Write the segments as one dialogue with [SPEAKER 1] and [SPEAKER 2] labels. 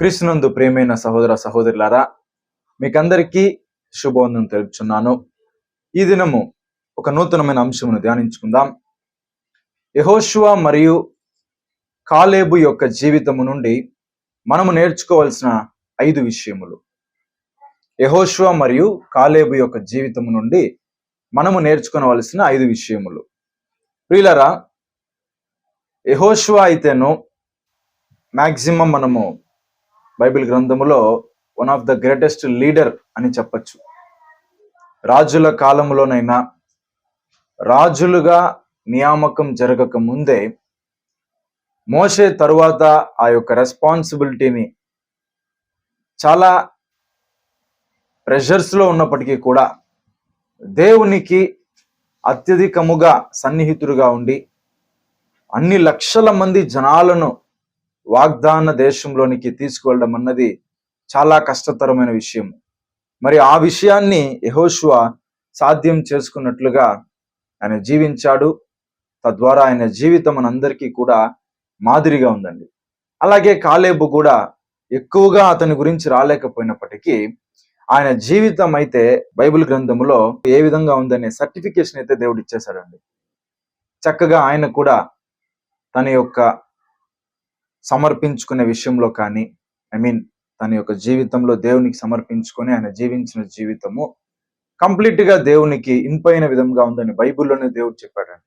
[SPEAKER 1] క్రీస్తునందు ప్రియమైన సహోదర సహోదరులారా, మీకందరికీ శుభవందనం తెలుపుచున్నాను. ఈ దినము ఒక నూతనమైన అంశమును ధ్యానించుకుందాం. యెహోషువ మరియు కాలేబు యొక్క జీవితము నుండి మనము నేర్చుకోవాల్సిన 5 విషయములు. యెహోషువ మరియు కాలేబు యొక్క జీవితము నుండి మనము నేర్చుకోవలసిన 5 విషయములు. ప్రియులారా, యెహోషువ అయితేనో మాక్సిమం మనము బైబిల్ గ్రంథములో one of the greatest leader అని చెప్పచ్చు. రాజుల కాలంలోనైనా రాజులుగా నియామకం జరగక ముందే మోషే తరువాత ఆ యొక్క రెస్పాన్సిబిలిటీని చాలా ప్రెషర్స్లో ఉన్నప్పటికీ కూడా దేవునికి అత్యధికముగా సన్నిహితుడుగా ఉండి అన్ని లక్షల మంది జనాలను వాగ్దాన దేశంలోనికి తీసుకువెళ్ళడం అన్నది చాలా కష్టతరమైన విషయం. మరి ఆ విషయాన్ని యెహోషువ సాధ్యం చేసుకున్నట్లుగా ఆయన జీవించాడు. తద్వారా ఆయన జీవితం మనందరికీ కూడా మాదిరిగా ఉందండి. అలాగే కాలేబు కూడా ఎక్కువగా అతని గురించి రాలేకపోయినప్పటికీ ఆయన జీవితం అయితే బైబిల్ గ్రంథములో ఏ విధంగా ఉందనే సర్టిఫికేషన్ అయితే దేవుడు ఇచ్చేశాడండి. చక్కగా ఆయన కూడా తన యొక్క సమర్పించుకునే విషయంలో కానీ తన యొక్క జీవితంలో దేవునికి సమర్పించుకొని ఆయన జీవించిన జీవితము కంప్లీట్ గా దేవునికి ఇంపైన విధంగా ఉందని బైబిల్లోనే దేవుడు చెప్పాడండి.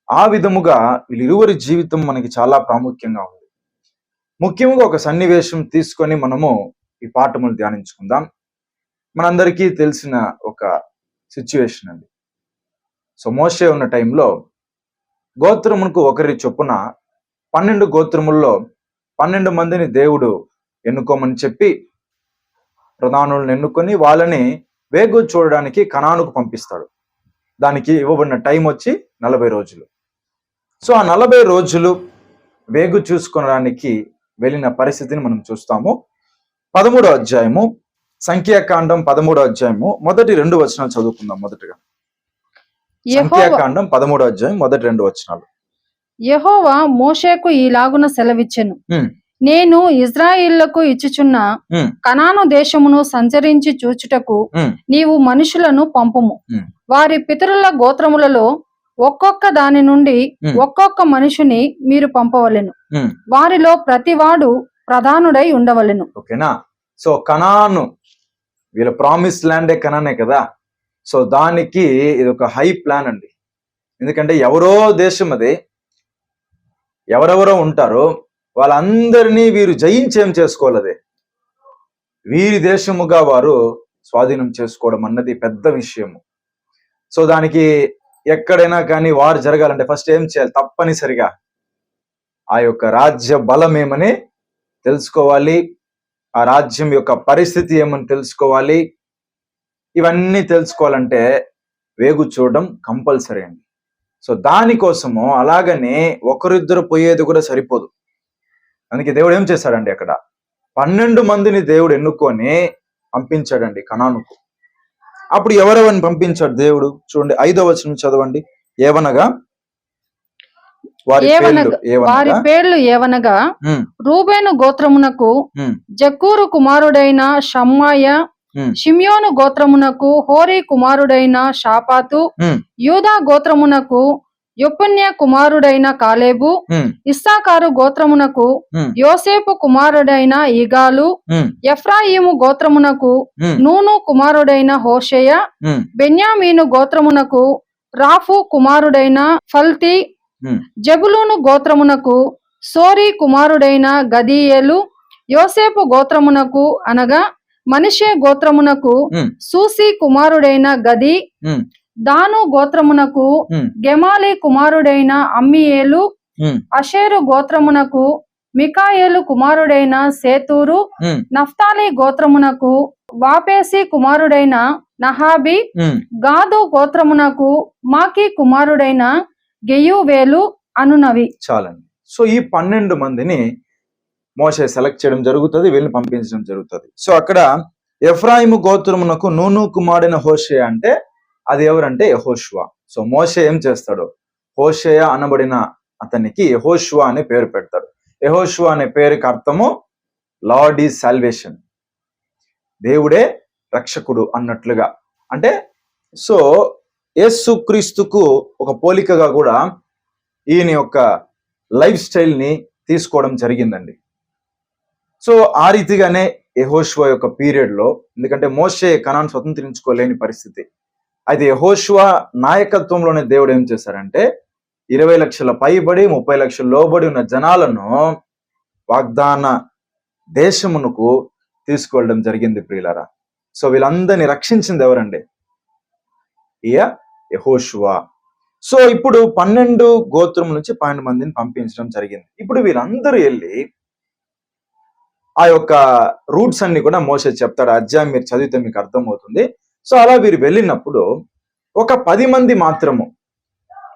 [SPEAKER 1] ఆ విధముగా వీళ్ళిరువురి జీవితం మనకి చాలా ప్రాముఖ్యంగా ఉంది. ముఖ్యంగా ఒక సన్నివేశం తీసుకొని మనము ఈ పాఠములు ధ్యానించుకుందాం. మనందరికీ తెలిసిన ఒక సిచ్యువేషన్ అండి. సో మోషే ఉన్న టైంలో గోత్రమునకు ఒకరి చొప్పున 12 గోత్రముల్లో 12 మందిని దేవుడు ఎన్నుకోమని చెప్పి ప్రధానులను ఎన్నుకొని వాళ్ళని వేగు చూడడానికి కనానుకు పంపిస్తాడు. దానికి ఇవ్వబడిన టైం వచ్చి 40 రోజులు. సో ఆ 40 రోజులు వేగు చూసుకోవడానికి వెళ్ళిన పరిస్థితిని మనం చూస్తాము. 13వ అధ్యాయము, సంఖ్యాకాండం 13వ అధ్యాయము మొదటి 2 వచనాలు చదువుకుందాం. మొదటగా సంఖ్యాకాండం 13వ అధ్యాయం మొదటి 2 వచనాలు.
[SPEAKER 2] యెహోవా మోషేకు ఈలాగున సెలవిచ్చెను, నేను ఇజ్రాయేలులకు ఇచ్చుచున్న కనాను దేశమును సంచరించి చూచుటకు నీవు మనుషులను పంపుము. వారి పితరుల గోత్రములలో ఒక్కొక్క దాని నుండి ఒక్కొక్క మనుషుని మీరు పంపవలెను. వారిలో ప్రతివాడు ప్రధానుడై ఉండవలెను.
[SPEAKER 1] ఓకేనా? సో కనాను వీళ్ళ ప్రామిస్ ల్యాండే కనానే కదా. సో దానికి ఇది ఒక హై ప్లాన్ అండి. ఎందుకంటే ఎవరో దేశం అది, ఎవరెవరో ఉంటారో వాళ్ళందరినీ వీరు జయించేం చేసుకోవాలదే, వీరి దేశముగా వారు స్వాధీనం చేసుకోవడం అన్నది పెద్ద విషయము. సో దానికి ఎక్కడైనా కానీ వారు జరగాలంటే ఫస్ట్ ఏం చేయాలి? తప్పనిసరిగా ఆ యొక్క రాజ్య బలం ఏమని తెలుసుకోవాలి, ఆ రాజ్యం యొక్క పరిస్థితి ఏమని తెలుసుకోవాలి. ఇవన్నీ తెలుసుకోవాలంటే వేగు చూడడం కంపల్సరీ అండి. సో దానికోసము అలాగనే ఒకరిద్దరు పోయేది కూడా సరిపోదు. అందుకే దేవుడు ఏం చేశాడండి, అక్కడ 12 మందిని దేవుడు ఎన్నుకొని పంపించాడండి కనానుకు. అప్పుడు ఎవరెవరిని పంపించాడు దేవుడు? చూడండి 5వ వచనం చదవండి. ఏవనగా
[SPEAKER 2] వారి పేర్లు ఏవనగా రూబేను గోత్రమునకు జక్కూరు కుమారుడైన షమ్మాయ, షిమ్యోను గోత్రమునకు హోరీ కుమారుడైన షాపాతు, యూదా గోత్రమునకు యొఫన్య కుమారుడైన కాలేబు, ఇస్సాకారు గోత్రమునకు యోసేపు కుమారుడైన ఇగాలు, ఎఫ్రాయిము గోత్రమునకు నూను కుమారుడైన హోషేయ, బెన్యామీను గోత్రమునకు రాఫు కుమారుడైన ఫల్తి, జబులూను గోత్రమునకు సోరీ కుమారుడైన గదీయేలు, యోసేపు గోత్రమునకు అనగా మనష్షే గోత్రమునకు సూసి కుమారుడైన గది, దాను గోత్రమునకు గెమాలి కుమారుడైన అమ్మియేలు, అషేరు గోత్రమునకు మికాయేలు కుమారుడైన సేతూరు, నఫ్తాలి గోత్రమునకు వాపేసి కుమారుడైన నహాబి, గాదు గోత్రమునకు మాకి కుమారుడైన గెయువేలు అనునవి.
[SPEAKER 1] చాలండి. సో ఈ 12 మందిని మోషే సెలెక్ట్ చేయడం జరుగుతుంది, వీళ్ళని పంపించడం జరుగుతుంది. సో అక్కడ ఎఫ్రాయిము గోత్రమునకు నూను కుమారుడైన హోషేయ అంటే అది ఎవరంటే యెహోషువ. సో మోషే ఏం చేస్తాడు? హోషేయ అనబడిన అతనికి యెహోషువ అనే పేరు పెడతాడు. యెహోషువ అనే పేరుకి అర్థము లార్డ్ ఈజ్ సాల్వేషన్, దేవుడే రక్షకుడు అన్నట్లుగా. అంటే సో యేసుక్రీస్తుకు ఒక పోలికగా కూడా ఈయన యొక్క లైఫ్ స్టైల్ని తీసుకోవడం జరిగిందండి. సో ఆ రీతిగానే యెహోషువ యొక్క పీరియడ్లో, ఎందుకంటే మోషే కనాను స్వతంత్రించుకోలేని పరిస్థితి, అయితే యెహోషువ నాయకత్వంలోనే దేవుడు ఏం చేశారంటే 20 లక్షల పైబడి 30 లక్షల లోబడి ఉన్న జనాలను వాగ్దాన దేశమునకు తీసుకువెళ్ళడం జరిగింది ప్రియులారా. సో వీళ్ళందరినీ రక్షించింది ఎవరండి? యెహోషువ. సో ఇప్పుడు 12 గోత్రం నుంచి 12 మందిని పంపించడం జరిగింది. ఇప్పుడు వీళ్ళందరూ వెళ్ళి ఆ యొక్క రూట్స్ అన్ని కూడా మోసే చెప్తాడు. అధ్యాయం మీరు చదివితే మీకు అర్థమవుతుంది. సో అలా వీరు వెళ్ళినప్పుడు ఒక 10 మంది మాత్రము,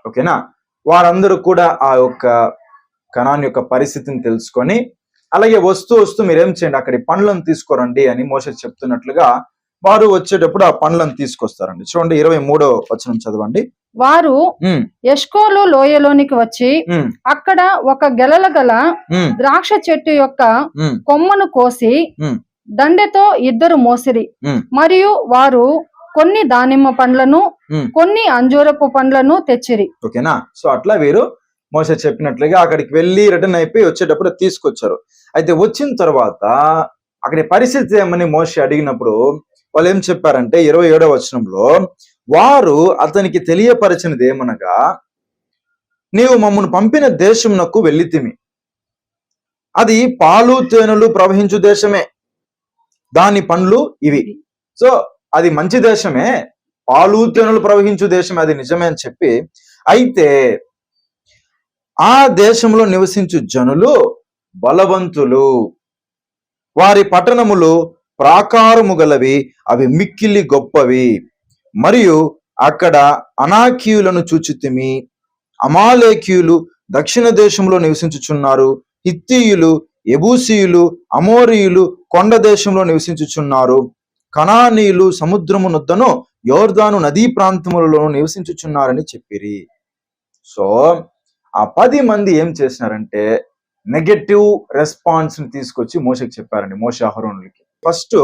[SPEAKER 1] ఓకేనా, వారందరూ కూడా ఆ యొక్క కనాన్ యొక్క పరిస్థితిని తెలుసుకొని, అలాగే వస్తూ మీరేం చేయండి, అక్కడి పండ్లను తీసుకురండి అని మోసే చెప్తున్నట్లుగా వారు వచ్చేటప్పుడు ఆ పండ్లను తీసుకొస్తారండి. చూడండి 23వ వచనం చదవండి.
[SPEAKER 2] వారు ఎష్కోలు లోయలోనికి వచ్చి అక్కడ ఒక గెలల గల ద్రాక్ష చెట్టు యొక్క కొమ్మను కోసి దండెతో 2 మోసిరి. మరియు వారు కొన్ని దానిమ్మ పండ్లను కొన్ని అంజూరపు పండ్లను తెచ్చిరి.
[SPEAKER 1] ఓకేనా. సో అట్లా వీరు మోసే చెప్పినట్లుగా అక్కడికి వెళ్ళి రిటర్న్ అయిపోయి వచ్చేటప్పుడు తీసుకొచ్చారు. అయితే వచ్చిన తర్వాత అక్కడి పరిస్థితి ఏమని మోసే అడిగినప్పుడు వాళ్ళు ఏం చెప్పారంటే 27వ వచనంలో, వారు అతనికి తెలియపరిచినది ఏమనగా, నీవు మమ్మను పంపిన దేశమునకు వెళ్ళితిమి, అది పాలు తేనెలు ప్రవహించు దేశమే, దాని పండ్లు ఇవి. సో అది మంచి దేశమే, పాలు తేనెలు ప్రవహించు దేశమే, అది నిజమే అని చెప్పి, అయితే ఆ దేశంలో నివసించు జనులు బలవంతులు, వారి పట్టణములు ప్రాకారము గలవి, అవి మిక్కిలి గొప్పవి, మరియు అక్కడ అనాకీయులను చూచితిమి, అమాలేకీయులు దక్షిణ దేశంలో నివసించుచున్నారు, హిత్తీయులు, యెబూసీయులు, అమోరీయులు కొండ దేశంలో నివసించుచున్నారు, కనానీయులు సముద్రము నొద్దను యోర్దాను నదీ ప్రాంతములలో నివసించుచున్నారని చెప్పిరి. సో ఆ 10 మంది ఏం చేసినారంటే నెగటివ్ రెస్పాన్స్ ని తీసుకొచ్చి మోషేకి చెప్పారండి, మోషే అహరోనులకి. ఫస్ట్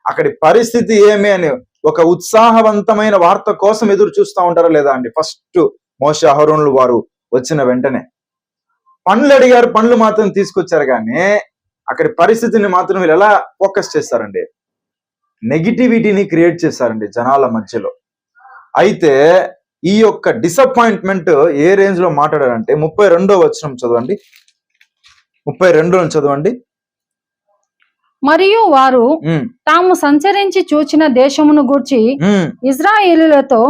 [SPEAKER 1] అక్కడి పరిస్థితి ఏమి అని ఒక ఉత్సాహవంతమైన వార్త కోసం ఎదురు చూస్తూ ఉంటారా లేదా అండి? ఫస్ట్ మోషే అహరోనులు వారు వచ్చిన వెంటనే పండ్లు అడిగారు, పండ్లు మాత్రం తీసుకొచ్చారు, కానీ అక్కడి పరిస్థితిని మాత్రం వీళ్ళు ఎలా ఫోకస్ చేస్తారండి? నెగిటివిటీని క్రియేట్ చేశారండి జనాల మధ్యలో. అయితే ఈ యొక్క డిసప్పాయింట్మెంట్ ఏ రేంజ్ లో మాట్లాడారంటే 32వ వచనం చదవండి, 32 చదవండి.
[SPEAKER 2] మరియు వారు తాము సంచరించి చూచిన దేశమును గూర్చి ఇజ్రాయేలులతో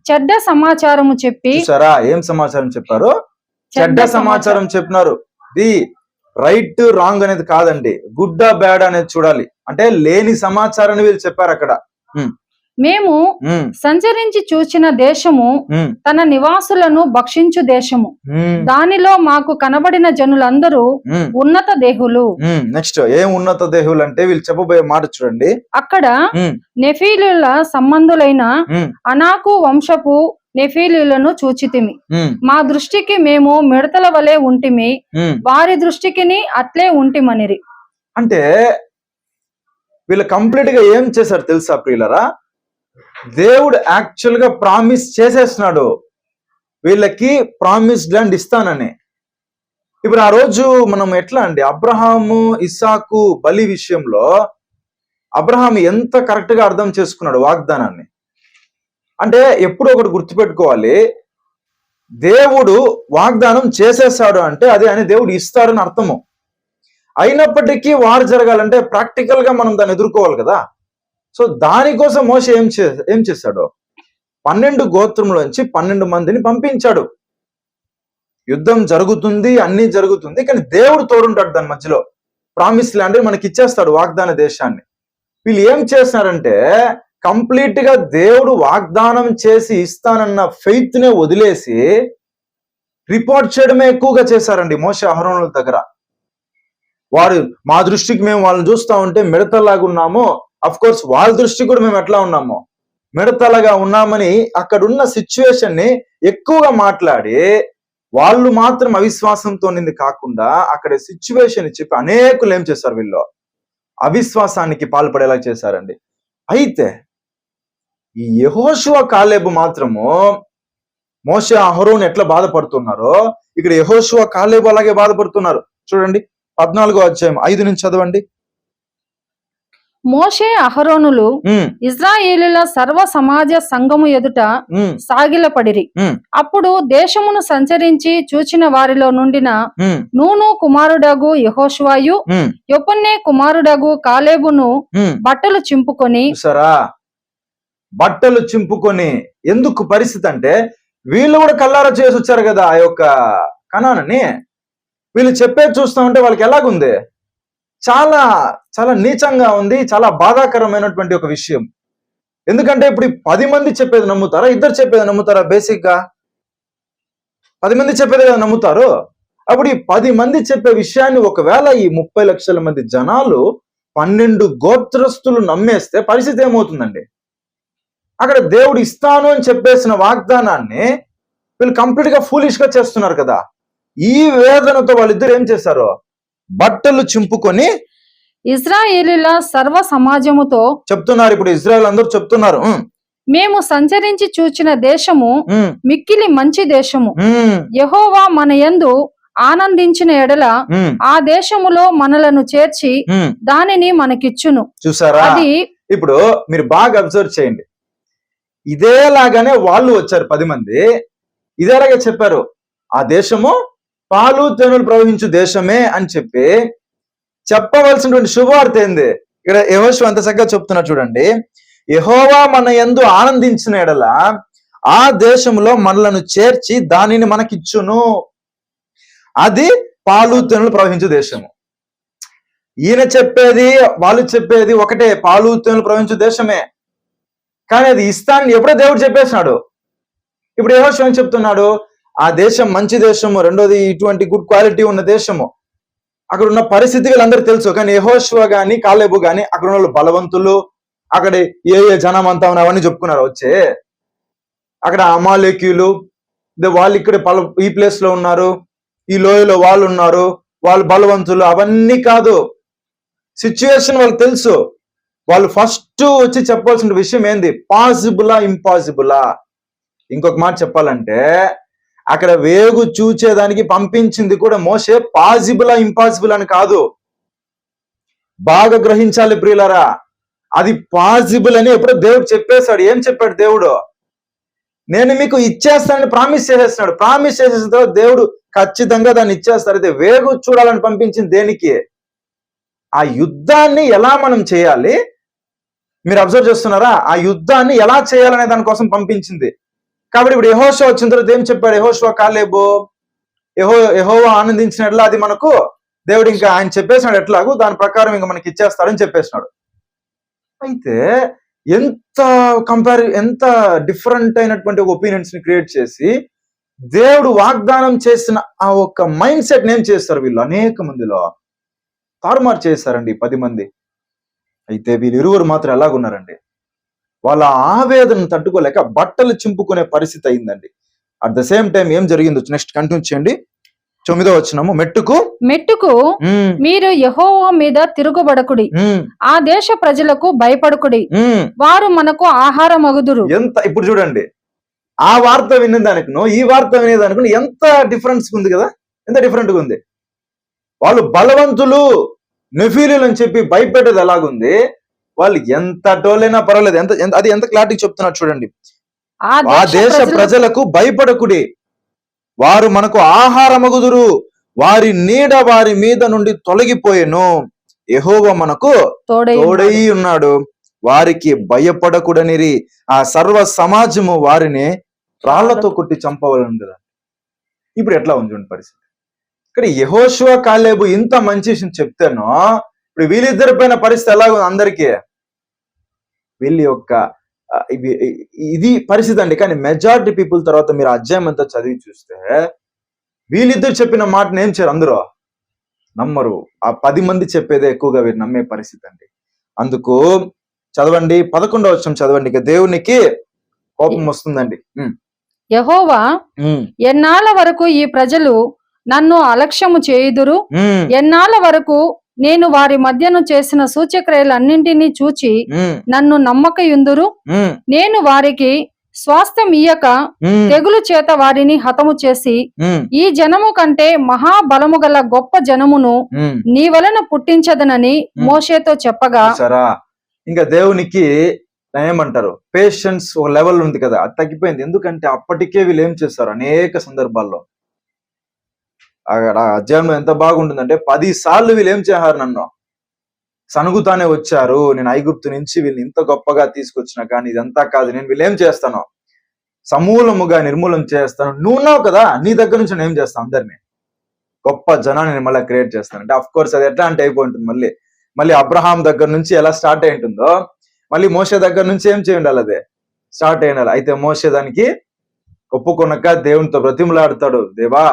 [SPEAKER 2] చెడ్డ సమాచారము చెప్పి,
[SPEAKER 1] చూసారా ఏం సమాచారం చెప్పారు? చెడ్డ సమాచారం చెప్పినారు. ది రైట్ రాంగ్ అనేది కాదండి, గుడ్ బ్యాడ్ అనేది చూడాలి. అంటే లేని సమాచారాన్ని వీళ్ళు చెప్పారు అక్కడ.
[SPEAKER 2] మేము సంచరించి చూచిన దేశము తన నివాసులను భక్షించు దేశము, దానిలో మాకు కనబడిన జనులందరూ ఉన్నత దేహులు.
[SPEAKER 1] నెక్స్ట్ ఏం ఉన్నత దేహులు అంటే వీళ్ళు చెప్పబోయే మాట చూడండి.
[SPEAKER 2] అక్కడ నెఫీలుల సంబంధులైన అనాకు వంశపు నెఫీలులను చూచితిమి, మా దృష్టికి మేము మిడతల వలె ఉంటిమి, వారి దృష్టికి అట్లే ఉంటిమనిరి.
[SPEAKER 1] అంటే వీళ్ళు కంప్లీట్ గా ఏం చేశారు తెలుసా ప్రియులరా? దేవుడు యాక్చువల్ గా ప్రామిస్ చేసేస్తున్నాడు వీళ్ళకి, ప్రామిస్ ల్యాండ్ ఇస్తానని. ఇప్పుడు ఆ రోజు మనం ఎట్లా అండి, అబ్రహాము ఇస్సాకు బలి విషయంలో అబ్రహాం ఎంత కరెక్ట్ గా అర్థం చేసుకున్నాడు వాగ్దానాన్ని. అంటే ఎప్పుడు ఒకటి గుర్తుపెట్టుకోవాలి, దేవుడు వాగ్దానం చేసేస్తాడు అంటే అదే అని దేవుడు ఇస్తాడని అర్థము. అయినప్పటికీ వారు జరగాలంటే ప్రాక్టికల్ గా మనం దాన్ని ఎదుర్కోవాలి కదా. సో దానికోసం మోషే ఏం చేశాడు? 12 గోత్రంలోంచి 12 మందిని పంపించాడు. యుద్ధం జరుగుతుంది, అన్ని జరుగుతుంది, కానీ దేవుడు తోడుంటాడు దాని మధ్యలో. ప్రామిస్ ల్యాండ్ మనకి ఇచ్చేస్తాడు, వాగ్దాన దేశాన్ని. వీళ్ళు ఏం చేస్తున్నారంటే కంప్లీట్ గా దేవుడు వాగ్దానం చేసి ఇస్తానన్న ఫెయిత్ నే వదిలేసి రిపోర్ట్ చేయడమే ఎక్కువగా చేశారండి మోషే అహరోనుల దగ్గర. వారు మా దృష్టికి మేము వాళ్ళని చూస్తా ఉంటే మిడతలాగా ఉన్నాము, అఫ్ కోర్స్ వాళ్ళ దృష్టికి కూడా మేము ఎట్లా ఉన్నామో మిడతలాగా ఉన్నామని అక్కడున్న సిచ్యువేషన్ ని ఎక్కువగా మాట్లాడి వాళ్ళు మాత్రం అవిశ్వాసంతో నింది కాకుండా అక్కడ సిచ్యువేషన్ చెప్పి అనేకులు ఏం చేస్తారు వీళ్ళు అవిశ్వాసానికి పాల్పడేలా చేశారండి. అయితే ఈ యెహోషువ కాలేబు మాత్రము మోషే అహరోను ఎట్లా బాధపడుతున్నారో ఇక్కడ యెహోషువ కాలేబు అలాగే బాధపడుతున్నారు. చూడండి 14వ అధ్యాయం 5 నుంచి చదవండి.
[SPEAKER 2] మోషే అహరోనులు ఇజ్రాయేలీల సర్వ సమాజ సంఘము ఎదుట సాగిలపడిరి. అప్పుడు దేశమును సంచరించి చూచిన వారిలో నుండిన నూను కుమారుడగు యెహోషువయు యొఫన్నే కుమారుడగు కాలేబును బట్టలు చింపుకొని
[SPEAKER 1] బట్టలు చింపుకొని ఎందుకు పరిస్థితి అంటే వీళ్ళు కూడా కల్లారా చేసి వచ్చారు కదా ఆ యొక్క కనానని. వీళ్ళు చెప్పేది చూస్తా ఉంటే వాళ్ళకి ఎలాగుంది, చాలా చాలా నీచంగా ఉంది, చాలా బాధాకరమైనటువంటి ఒక విషయం. ఎందుకంటే ఇప్పుడు 10 మంది చెప్పేది నమ్ముతారా, ఇద్దరు చెప్పేది నమ్ముతారా? బేసిక్ గా 10 మంది చెప్పేది కదా నమ్ముతారు. అప్పుడు ఈ 10 మంది చెప్పే విషయాన్ని ఒకవేళ ఈ 30 లక్షల మంది జనాలు 12 గోత్రస్తులు నమ్మేస్తే పరిస్థితి ఏమవుతుందండి? అక్కడ దేవుడు ఇస్తాను అని చెప్పేసిన వాగ్దానాన్ని వీళ్ళు కంప్లీట్ గా ఫూలిష్ గా చేస్తున్నారు కదా. ఈ వేదనతో వాళ్ళిద్దరు ఏం చేశారు, బట్టలు చింపుకొని
[SPEAKER 2] ఇజ్రాయేలీల సర్వ సమాజముతో
[SPEAKER 1] చెప్తున్నారు. ఇప్పుడు ఇజ్రాయెల్ అందరూ చెప్తున్నారు,
[SPEAKER 2] మేము సంచరించి చూచిన దేశము మిక్కిలి మంచి దేశము. యెహోవా మన యందు ఆనందించిన ఎడల ఆ దేశములో మనలను చేర్చి దానిని మనకిచ్చును.
[SPEAKER 1] చూసారా?
[SPEAKER 2] అది
[SPEAKER 1] ఇప్పుడు మీరు బాగా అబ్జర్వ్ చేయండి. ఇదేలాగానే వాళ్ళు వచ్చారు 10 మంది, ఇదేలాగే చెప్పారు ఆ దేశము పాలు తేనెలు ప్రవహించు దేశమే అని చెప్పి చెప్పవలసినటువంటి శుభవార్త ఏంది? ఇక్కడ యెహోషువ అంత చక్కగా చెప్తున్నా చూడండి. యెహోవా మన యందు ఆనందించిన ఎడల ఆ దేశంలో మనలను చేర్చి దానిని మనకిచ్చును. అది పాలు తేనెలు ప్రవహించు దేశము. ఈయన చెప్పేది వాళ్ళు చెప్పేది ఒకటే, పాలు తేనెలు ప్రవహించు దేశమే. కానీ అది ఇస్తానని ఎప్పుడో దేవుడు చెప్పేసినాడు. ఇప్పుడు యెహోషువ ఏం చెప్తున్నాడు, ఆ దేశం మంచి దేశము, రెండోది ఇటువంటి గుడ్ క్వాలిటీ ఉన్న దేశము. అక్కడ ఉన్న పరిస్థితి వీళ్ళందరూ తెలుసు. కానీ యెహోషువ గాని కాలేబు గాని అక్కడ ఉన్న వాళ్ళు బలవంతులు, అక్కడ ఏ జనం అంతా ఉన్నా అవన్నీ చెప్పుకున్నారు. వచ్చే అక్కడ అమాలేకీయులు, వాళ్ళు ఇక్కడ ఈ ప్లేస్ లో ఉన్నారు, ఈ లోయలో వాళ్ళు ఉన్నారు, వాళ్ళు బలవంతులు, అవన్నీ కాదు. సిచ్యువేషన్ వాళ్ళకి తెలుసు. వాళ్ళు ఫస్ట్ వచ్చి చెప్పాల్సిన విషయం ఏంది, పాసిబులా ఇంపాసిబులా. ఇంకొక మాట చెప్పాలంటే అక్కడ వేగు చూచేదానికి పంపించింది కూడా మోషే పాసిబులా ఇంపాసిబుల్ అని కాదు. బాగా గ్రహించాలి ప్రియులారా, అది పాసిబుల్ అని ఎప్పుడో దేవుడు చెప్పేశాడు. ఏం చెప్పాడు దేవుడు? నేను మీకు ఇచ్చేస్తానని ప్రామిస్ చేసేస్తున్నాడు. ప్రామిస్ చేసేసిన తర్వాత దేవుడు ఖచ్చితంగా దాన్ని ఇచ్చేస్తాడు. అయితే వేగు చూడాలని పంపించింది దేనికి? ఆ యుద్ధాన్ని ఎలా మనం చేయాలి, మీరు అబ్జర్వ్ చేస్తున్నారా? ఆ యుద్ధాన్ని ఎలా చేయాలనే దానికోసం పంపించింది. కాబట్టి ఇప్పుడు యెహోషువ వచ్చిన తర్వాత ఏం చెప్పాడు? యెహోషువ కాలేబు యెహోవా ఆనందించినట్లా అది మనకు దేవుడు ఇంకా ఆయన చెప్పేసినాడు ఎట్లాగూ దాని ప్రకారం ఇంకా మనకి ఇచ్చేస్తాడని చెప్పేసినాడు. అయితే ఎంత డిఫరెంట్ అయినటువంటి ఒక ఒపీనియన్స్ ని క్రియేట్ చేసి దేవుడు వాగ్దానం చేసిన ఆ ఒక మైండ్ సెట్ ఏం చేస్తారు వీళ్ళు అనేక మందిలో తారుమారు చేశారండి 10 మంది. అయితే వీళ్ళిరువురు మాత్రం ఎలాగున్నారండి, వాళ్ళ ఆవేదనను తట్టుకోలేక బట్టలు చింపుకునే పరిస్థితి అయిందండి. అట్ ద సేమ్ టైం ఏం జరిగిందో నెక్స్ట్ కంటిన్యూ చేయండి. 9వ వచనము, మెట్టుకు
[SPEAKER 2] మీరు యెహోవా మీద తిరుగుబడకుడి, ఆ దేశ ప్రజలకు భయపడకుడి, వారు మనకు ఆహారమగుదురు.
[SPEAKER 1] ఎంత ఇప్పుడు చూడండి, ఆ వార్త వినేదానికి ఈ వార్త వినేదానికి ఎంత డిఫరెన్స్ ఉంది కదా, ఎంత డిఫరెంట్ గా ఉంది. వాళ్ళు బలవంతులు నెఫీలీలు అని చెప్పి భయపెట్టేది ఎలాగుంది, వాళ్ళు ఎంత టోలైనా పర్వాలేదు, అది ఎంత క్లారిటీ చెప్తున్నారు చూడండి. ఆ దేశ ప్రజలకు భయపడకుడి, వారు మనకు ఆహారమగుదురు, వారి నీడ వారి మీద నుండి తొలగిపోయేను, యెహోవా మనకు తోడై ఉన్నాడు, వారికి భయపడకుడనిరి. ఆ సర్వ సమాజము వారిని రాళ్లతో కొట్టి చంపవలను కదా. ఇప్పుడు ఎట్లా ఉంది చూడండి పరిస్థితి. ఇక్కడ యెహోషువ కాలేబు ఇంత మంచి విషయం చెప్తేనో ఇప్పుడు వీళ్ళిద్దరి పైన పరిస్థితి ఎలా ఉంది అందరికీ. వీళ్ళ యొక్క ఇది పరిస్థితి అండి. కానీ మెజారిటీ పీపుల్ తర్వాత మీరు అధ్యాయం అంతా చదివి చూస్తే వీళ్ళిద్దరు చెప్పిన మాటను ఏం చేయరు, అందరూ నమ్మరు. ఆ 10 మంది చెప్పేదే ఎక్కువగా వీరు నమ్మే పరిస్థితి అండి. అందుకు చదవండి 11వ వచనం చదవండి. ఇక దేవునికి కోపం వస్తుందండి.
[SPEAKER 2] యెహోవా, ఎన్నాళ్ళ వరకు ఈ ప్రజలు నన్ను అలక్ష్యము చేయుదురు, ఎన్నాళ్ళ వరకు నేను వారి మధ్యను చేసిన సూచక్రియలన్నింటినీ చూచి
[SPEAKER 1] ఉమ్,
[SPEAKER 2] నన్ను నమ్మకయుందురు.
[SPEAKER 1] ఉమ్,
[SPEAKER 2] నేను వారికి స్వాస్థ్యం ఇయ్యక
[SPEAKER 1] ఉమ్,
[SPEAKER 2] తెగులు చేత వారిని హతము చేసి
[SPEAKER 1] ఉమ్,
[SPEAKER 2] ఈ జనము కంటే మహాబలము గల గొప్ప జనమును
[SPEAKER 1] ఉమ్.
[SPEAKER 2] నీ వలన పుట్టించదనని మోషేతో చెప్పగా,
[SPEAKER 1] చూసారా, ఇంకా దేవునికి ఏమంటారు, పేషెన్స్ ఒక లెవెల్ ఉంది కదా, అది తగ్గిపోయింది. ఎందుకంటే అప్పటికే వీళ్ళు ఏం చేస్తారు అనేక సందర్భాల్లో, అక్కడ అధ్యాయం ఎంత బాగుంటుందంటే 10 సార్లు వీళ్ళు ఏం చేశారు, నన్ను సనుగుతానే వచ్చారు, నేను ఐగుప్తు నుంచి వీళ్ళని ఇంత గొప్పగా తీసుకొచ్చినా కానీ ఇదంతా కాదు, నేను వీళ్ళేం చేస్తాను, సమూలముగా నిర్మూలం చేస్తాను. నువ్వున్నావు కదా, నీ దగ్గర నుంచి నేను ఏం చేస్తాను, అందరినీ గొప్ప జనాన్ని నేను మళ్ళీ క్రియేట్ చేస్తాను. అంటే అఫ్ కోర్స్ అది ఎట్లా అంటే అయిపోయి ఉంటుంది, మళ్ళీ అబ్రహాం దగ్గర నుంచి ఎలా స్టార్ట్ అయి ఉంటుందో మళ్ళీ మోషే దగ్గర నుంచి ఏం చేయి ఉండాలి, అదే స్టార్ట్ అయి ఉండాలి. అయితే మోషే దానికి ఒప్పుకొనక దేవునితో బ్రతిమలాడతాడు, దేవా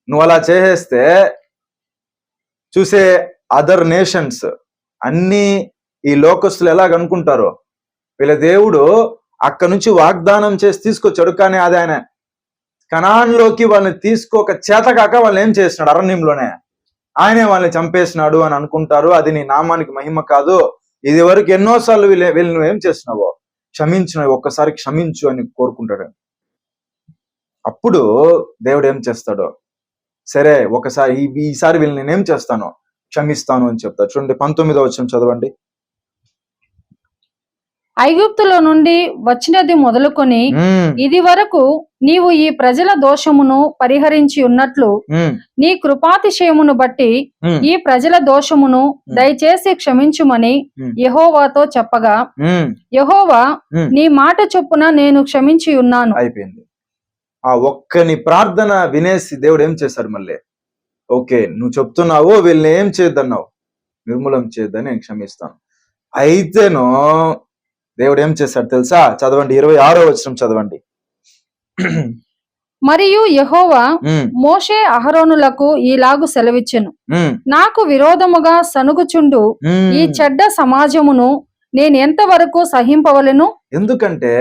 [SPEAKER 1] నువ్వు అలా చేసేస్తే చూసే అదర్ నేషన్స్ అన్ని ఈ లోకస్తులు ఎలాగనుకుంటారో, వీళ్ళ దేవుడు అక్కడ నుంచి వాగ్దానం చేసి తీసుకొచ్చాడు, కానీ అది ఆయన కనాన్లోకి వాళ్ళని తీసుకోక చేతకాక వాళ్ళని ఏం చేసినాడు, అరణ్యంలోనే ఆయనే వాళ్ళని చంపేసినాడు అని అనుకుంటారు. అది నీ నామానికి మహిమ కాదు, ఇది వరకు ఎన్నోసార్లు వీళ్ళు నువ్వు ఏం చేసినావో క్షమించినవి, ఒక్కసారి క్షమించు అని కోరుకుంటాడు. అప్పుడు దేవుడు ఏం చేస్తాడో, సరే ఒకసారి ఈసారి వీళ్ళని నేనేం చేస్తాను, క్షమిస్తాను అని చెప్తాడు. చూడండి 19వ వచనం చదవండి.
[SPEAKER 2] ఐగుప్తులో నుండి వచ్చినది మొదలుకొని ఇది వరకు నీవు ఈ ప్రజల దోషమును పరిహరించి ఉన్నట్లు నీ కృపాతిశయమును బట్టి ఈ ప్రజల దోషమును దయచేసి క్షమించుమని యెహోవాతో చెప్పగా, యెహోవా నీ మాట చొప్పున నేను క్షమించి ఉన్నాను.
[SPEAKER 1] అయిపోయింది. ఆ ఒక్కని ప్రార్థన వినేసి దేవుడు ఏం చేశాడు, మళ్ళీ ఓకే నువ్వు చెప్తున్నావు వీళ్ళని ఏం చేద్దన్నావు, నిర్మూలం చేద్దని నేను క్షమిస్తాను. అయితేనో దేవుడు ఏం చేశాడు తెలుసా, చదవండి 26వ వచనం చదవండి.
[SPEAKER 2] మరియు యెహోవా మోషే అహరోనులకు ఈలాగు సెలవిచ్చెను, నాకు విరోధముగా సనుగుచుండు ఈ చెడ్డ సమాజమును నేను ఎంతవరకు సహింపవలెను.
[SPEAKER 1] ఎందుకంటే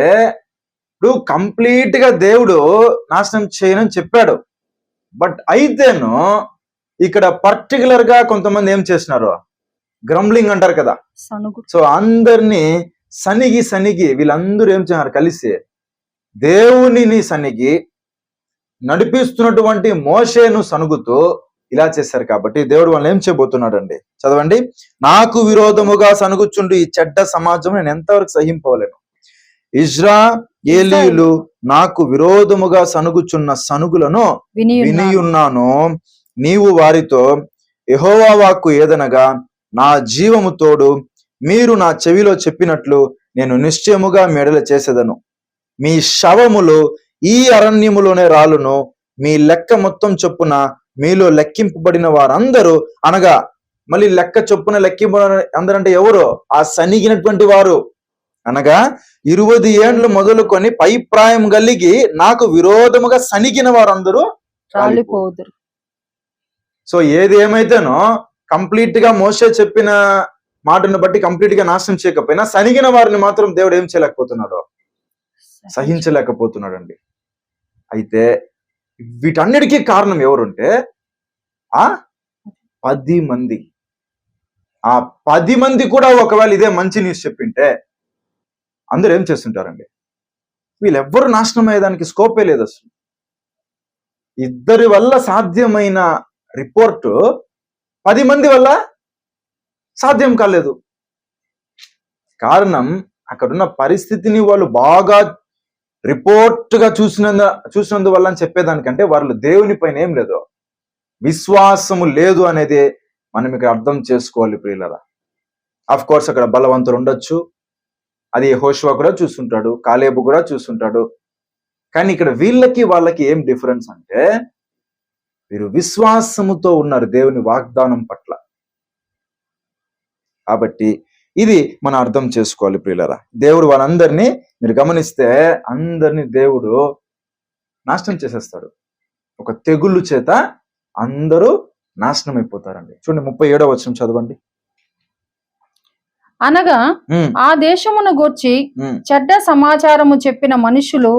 [SPEAKER 1] ఇప్పుడు కంప్లీట్ గా దేవుడు నాశనం చేయనని చెప్పాడు, బట్ అయితేను ఇక్కడ పర్టికులర్ గా కొంతమంది ఏం చేస్తున్నారు, గ్రంబ్లింగ్ అంటారు కదా, సో అందరినీ సనిగి వీళ్ళందరూ ఏం చేస్తున్నారు, కలిసి దేవునిని సనిగి నడిపిస్తున్నటువంటి మోషేను సనుగుతూ ఇలా చేశారు. కాబట్టి దేవుడు వాళ్ళని ఏం చేయబోతున్నాడండి, చదవండి. నాకు విరోధముగా సనుగుచుండు ఈ చెడ్డ సమాజం నేను ఎంతవరకు సహింపవలేను. ఇశ్రాయేలీయులు నాకు విరోధముగా సనుగుచున్న సనుగులను వినియున్నాను. నీవు వారితో యెహోవా వాక్కు ఏదనగా, నా జీవము తోడు మీరు నా చెవిలో చెప్పినట్లు నేను నిశ్చయముగా మెడల చేసేదను. మీ శవములు ఈ అరణ్యములోనే రాలును. మీ లెక్క మొత్తం చొప్పున మీలో లెక్కింపబడిన వారందరూ, అనగా మళ్ళీ లెక్క చొప్పున లెక్కింపబడిన అందరంటే ఎవరు, ఆ సనిగినటువంటి వారు, అనగా 20 ఏండ్లు మొదలుకొని పై ప్రాయం కలిగి నాకు విరోధముగా సనిగిన వారందరూ రాలిపోదురు. సో ఏది ఏమైతేనో కంప్లీట్ గా మోషే చెప్పిన మాటను బట్టి కంప్లీట్ గా నాశనం చేయకపోయినా సనిగిన వారిని మాత్రం దేవుడు ఏం చేయలేకపోతున్నాడు, సహించలేకపోతున్నాడు అండి. అయితే వీటన్నిటికీ కారణం ఎవరుంటే ఆ 10 మంది. ఆ 10 మంది కూడా ఒకవేళ ఇదే మంచి న్యూస్ చెప్పింటే అందరూ ఏం చేస్తుంటారండి, వీళ్ళెవ్వరు నాశనం అయ్యేదానికి స్కోపే లేదు అసలు. ఇద్దరి వల్ల సాధ్యమైన రిపోర్టు 10 మంది వల్ల సాధ్యం కాలేదు. కారణం అక్కడున్న పరిస్థితిని వాళ్ళు బాగా రిపోర్ట్ గా చూసినందువల్ల అని చెప్పేదానికంటే వాళ్ళు దేవుని పైన ఏం లేదు, విశ్వాసము లేదు అనేది మనం ఇక్కడ అర్థం చేసుకోవాలి ప్రియులరా. ఆఫ్ కోర్స్ అక్కడ బలవంతులు ఉండొచ్చు, అది యెహోషువ కూడా చూస్తుంటాడు, కాలేబు కూడా చూస్తుంటాడు. కానీ ఇక్కడ వీళ్ళకి వాళ్ళకి ఏం డిఫరెన్స్ అంటే, వీరు విశ్వాసముతో ఉన్నారు దేవుని వాగ్దానం పట్ల. కాబట్టి ఇది మనం అర్థం చేసుకోవాలి ప్రియులరా. దేవుడు వాళ్ళందరినీ మీరు గమనిస్తే అందరినీ దేవుడు నాశనం చేసేస్తాడు, ఒక తెగుళ్ళు చేత అందరూ నాశనం అయిపోతారండి. చూడండి 37వ వచనం చదవండి.
[SPEAKER 2] అనగా ఆ దేశమును గూర్చి చెడ్డ సమాచారము చెప్పిన మనుషులు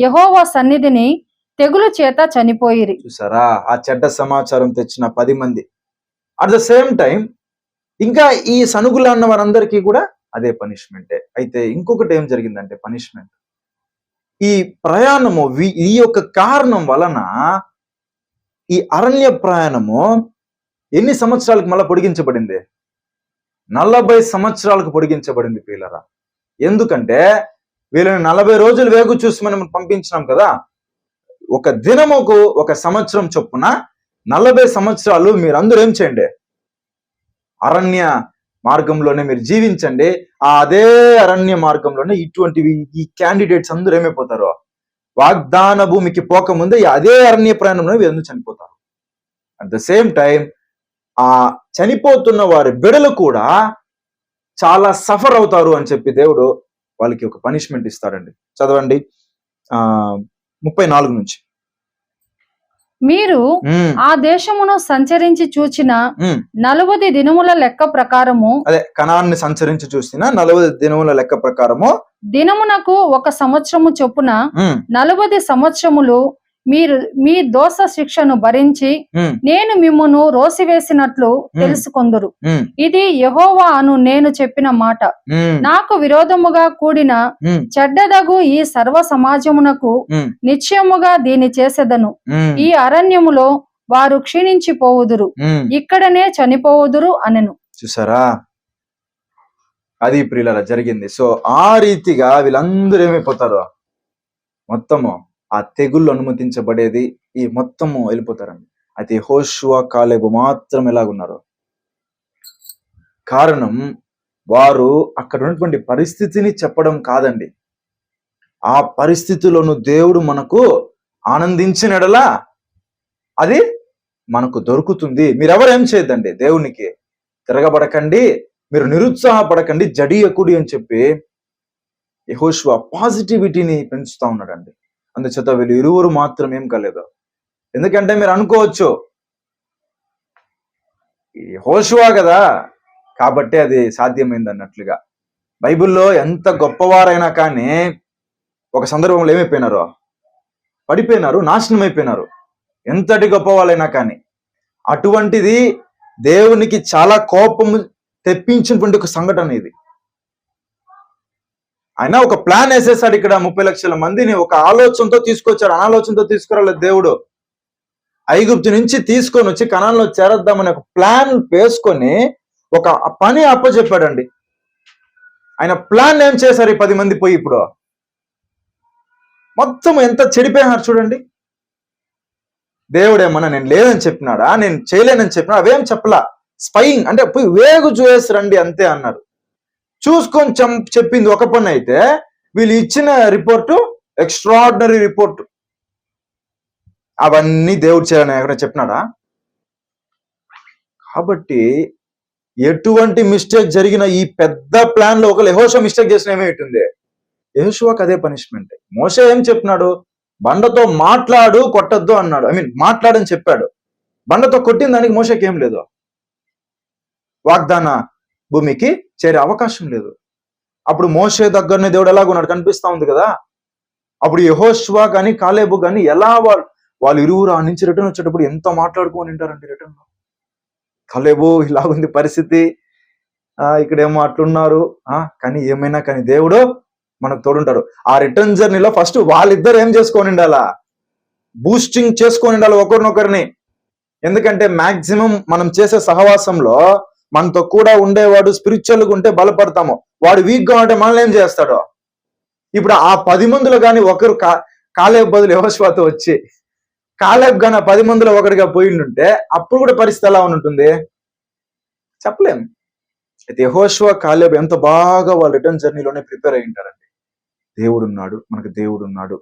[SPEAKER 2] యెహోవా సన్నిధిని తెగులు చేత చనిపోయిరి.
[SPEAKER 1] చూసారా, ఆ చెడ్డ సమాచారం తెచ్చిన 10 మంది అట్ ద సేమ్ టైం ఇంకా ఈ సనుగులు అన్న వారందరికీ కూడా అదే పనిష్మెంటే. అయితే ఇంకొకటి ఏం జరిగిందంటే పనిష్మెంట్, ఈ ప్రయాణము ఈ యొక్క కారణం వలన ఈ అరణ్య ప్రయాణము ఎన్ని సంవత్సరాలకు మళ్ళా పొడిగించబడింది? 40 సంవత్సరాలకు పొడిగించబడింది ప్రియులారా. ఎందుకంటే వీళ్ళని 40 రోజులు వేగు చూసి మనం పంపించినాం కదా. ఒక దినముకు 1 సంవత్సరం చొప్పున 40 సంవత్సరాలు మీరందరూ ఏం చేయండి? అరణ్య మార్గంలోనే మీరు జీవించండి. అదే అరణ్య మార్గంలోనే ఇటువంటివి ఈ క్యాండిడేట్స్ అందరూ ఏమైపోతారు? వాగ్దాన భూమికి పోకముందే అదే అరణ్య ప్రయాణంలో వీరందరూ చనిపోతారు. అట్ ద సేమ్ టైం ఆ చనిపోతున్న వారి బిడలు కూడా చాలా సఫర్ అవుతారు అని చెప్పి దేవుడు వాళ్ళకి ఒక పనిష్మెంట్ ఇస్తాడండి. చదవండి 34 నుంచి.
[SPEAKER 2] మీరు ఆ దేశమును సంచరించి చూచిన 40 దినముల లెక్క ప్రకారము,
[SPEAKER 1] అదే కనాన్ని సంచరించి చూసిన 40 దినముల లెక్క ప్రకారము
[SPEAKER 2] దినమునకు 1 సంవత్సరము చొప్పున 40 సంవత్సరములు మీరు మీ దోష శిక్షను భరించి నేను మిమ్మును రోసివేసినట్లు తెలుసుకొందురు. ఇది యెహోవా అను నేను చెప్పిన మాట. నాకు విరోధముగా కూడిన చెడ్డదగు ఈ సర్వ సమాజమునకు నిశ్చయముగా దీని చేసేదను. ఈ అరణ్యములో వారు క్షీణించిపోవుదురు, ఇక్కడనే చనిపోవుదురు అనెను.
[SPEAKER 1] చూసారా, అది ప్రియులారా జరిగింది. సో ఆ రీతిగా వీళ్ళందరూ ఏమైపోతారు? మొత్తము ఆ తెగుళ్ళు అనుమతించబడేది ఈ మొత్తము వెళ్ళిపోతారండి. అయితే యెహోషువ కాలేబు మాత్రం ఎలాగున్నారు? కారణం వారు అక్కడ ఉన్నటువంటి పరిస్థితిని చెప్పడం కాదండి, ఆ పరిస్థితిలోను దేవుడు మనకు ఆనందించినడలా అది మనకు దొరుకుతుంది. మీరెవరేం చేయద్దండి, దేవునికి తిరగబడకండి, మీరు నిరుత్సాహపడకండి, జడియకుడి అని చెప్పి యెహోషువ పాజిటివిటీని పెంచుతా ఉన్నాడండి. అందుచేత వీళ్ళు ఇరువురు మాత్రం ఏం కాలేదు. ఎందుకంటే మీరు అనుకోవచ్చు యెహోషువ కదా కాబట్టి అది సాధ్యమైంది అన్నట్లుగా. బైబిల్లో ఎంత గొప్పవారైనా కానీ ఒక సందర్భంలో ఏమైపోయినారు? పడిపోయినారు, నాశనం అయిపోయినారు. ఎంతటి గొప్ప వాళ్ళైనా కానీ. అటువంటిది దేవునికి చాలా కోపము తెప్పించినటువంటి ఒక సంఘటన ఇది. ఆయన ఒక ప్లాన్ వేసేసాడు. ఇక్కడ 30 లక్షల మందిని ఒక ఆలోచనతో తీసుకొచ్చాడు, అనాలోచనతో తీసుకురాలేదు దేవుడు. ఐగుప్తు నుంచి తీసుకొని వచ్చి కనాన్లో చేరద్దామని ఒక ప్లాన్ వేసుకొని ఒక పని అప్పచెప్పాడండి. ఆయన ప్లాన్ ఏం చేశారు? ఈ 10 మంది పోయి ఇప్పుడు మొత్తం ఎంత చెడిపోయినారు చూడండి. దేవుడు ఏమన్నా నేను లేదని చెప్పినాడా, నేను చేయలేనని చెప్పినా? అవేం చెప్పలా. స్పైయింగ్ అంటే పోయి వేగు చూసి రండి అంతే అన్నారు. చూసుకొని చెప్పింది ఒక పని అయితే వీళ్ళు ఇచ్చిన రిపోర్టు ఎక్స్ట్రాడినరీ రిపోర్టు. అవన్నీ దేవుడు చేయాలని ఎక్కడ చెప్పినాడా? కాబట్టి ఎటువంటి మిస్టేక్ జరిగిన ఈ పెద్ద ప్లాన్ లో ఒకరు యెహోషువ మిస్టేక్ చేసిన ఏమైతుంది? యెహోషువకు అదే పనిష్మెంట్. మోషే ఏం చెప్పినాడు? బండతో మాట్లాడు, కొట్టద్దు అన్నాడు. మాట్లాడని చెప్పాడు. బండతో కొట్టిన దానికి మోషేకి ఏం లేదు, వాగ్దాన భూమికి చేరే అవకాశం లేదు. అప్పుడు మోషే దగ్గరనే దేవుడు ఎలాగున్నాడు కనిపిస్తా ఉంది కదా. అప్పుడు యెహోషువ కానీ కాలేబు కానీ ఎలా వాళ్ళు ఇరువురు ఆ నుంచి రిటర్న్ వచ్చేటప్పుడు ఎంత మాట్లాడుకొని ఉంటారండి. రిటర్న్ లో కాలేబు ఇలాగుంది పరిస్థితి, ఇక్కడేమో అట్లున్నారు, కానీ ఏమైనా కానీ దేవుడు మనకు తోడుంటారు. ఆ రిటర్న్ జర్నీలో ఫస్ట్ వాళ్ళిద్దరు ఏం చేసుకొని ఉండాలా? బూస్టింగ్ చేసుకొని ఉండాలి ఒకరినొకరిని. ఎందుకంటే మాక్సిమం మనం చేసే సహవాసంలో మనతో కూడా ఉండేవాడు స్పిరిచువల్గా ఉంటే బలపడతాము, వాడు వీక్ గా ఉంటే మనల్ని ఏం చేస్తాడు? ఇప్పుడు ఆ 10 మందిలో కానీ ఒకరు కాలేబు బదులు యెహోషువతో వచ్చి కాలేబు గాని 10 మందిలో ఒకటిగా పోయిండుంటే అప్పుడు కూడా పరిస్థితి ఎలా ఉంటుంది చెప్పలేం. అయితే యెహోషువ కాలేబు ఎంత బాగా వాళ్ళు రిటర్న్ జర్నీలోనే ప్రిపేర్ అయి ఉంటారండి. దేవుడు ఉన్నాడు, మనకు దేవుడు ఉన్నాడు,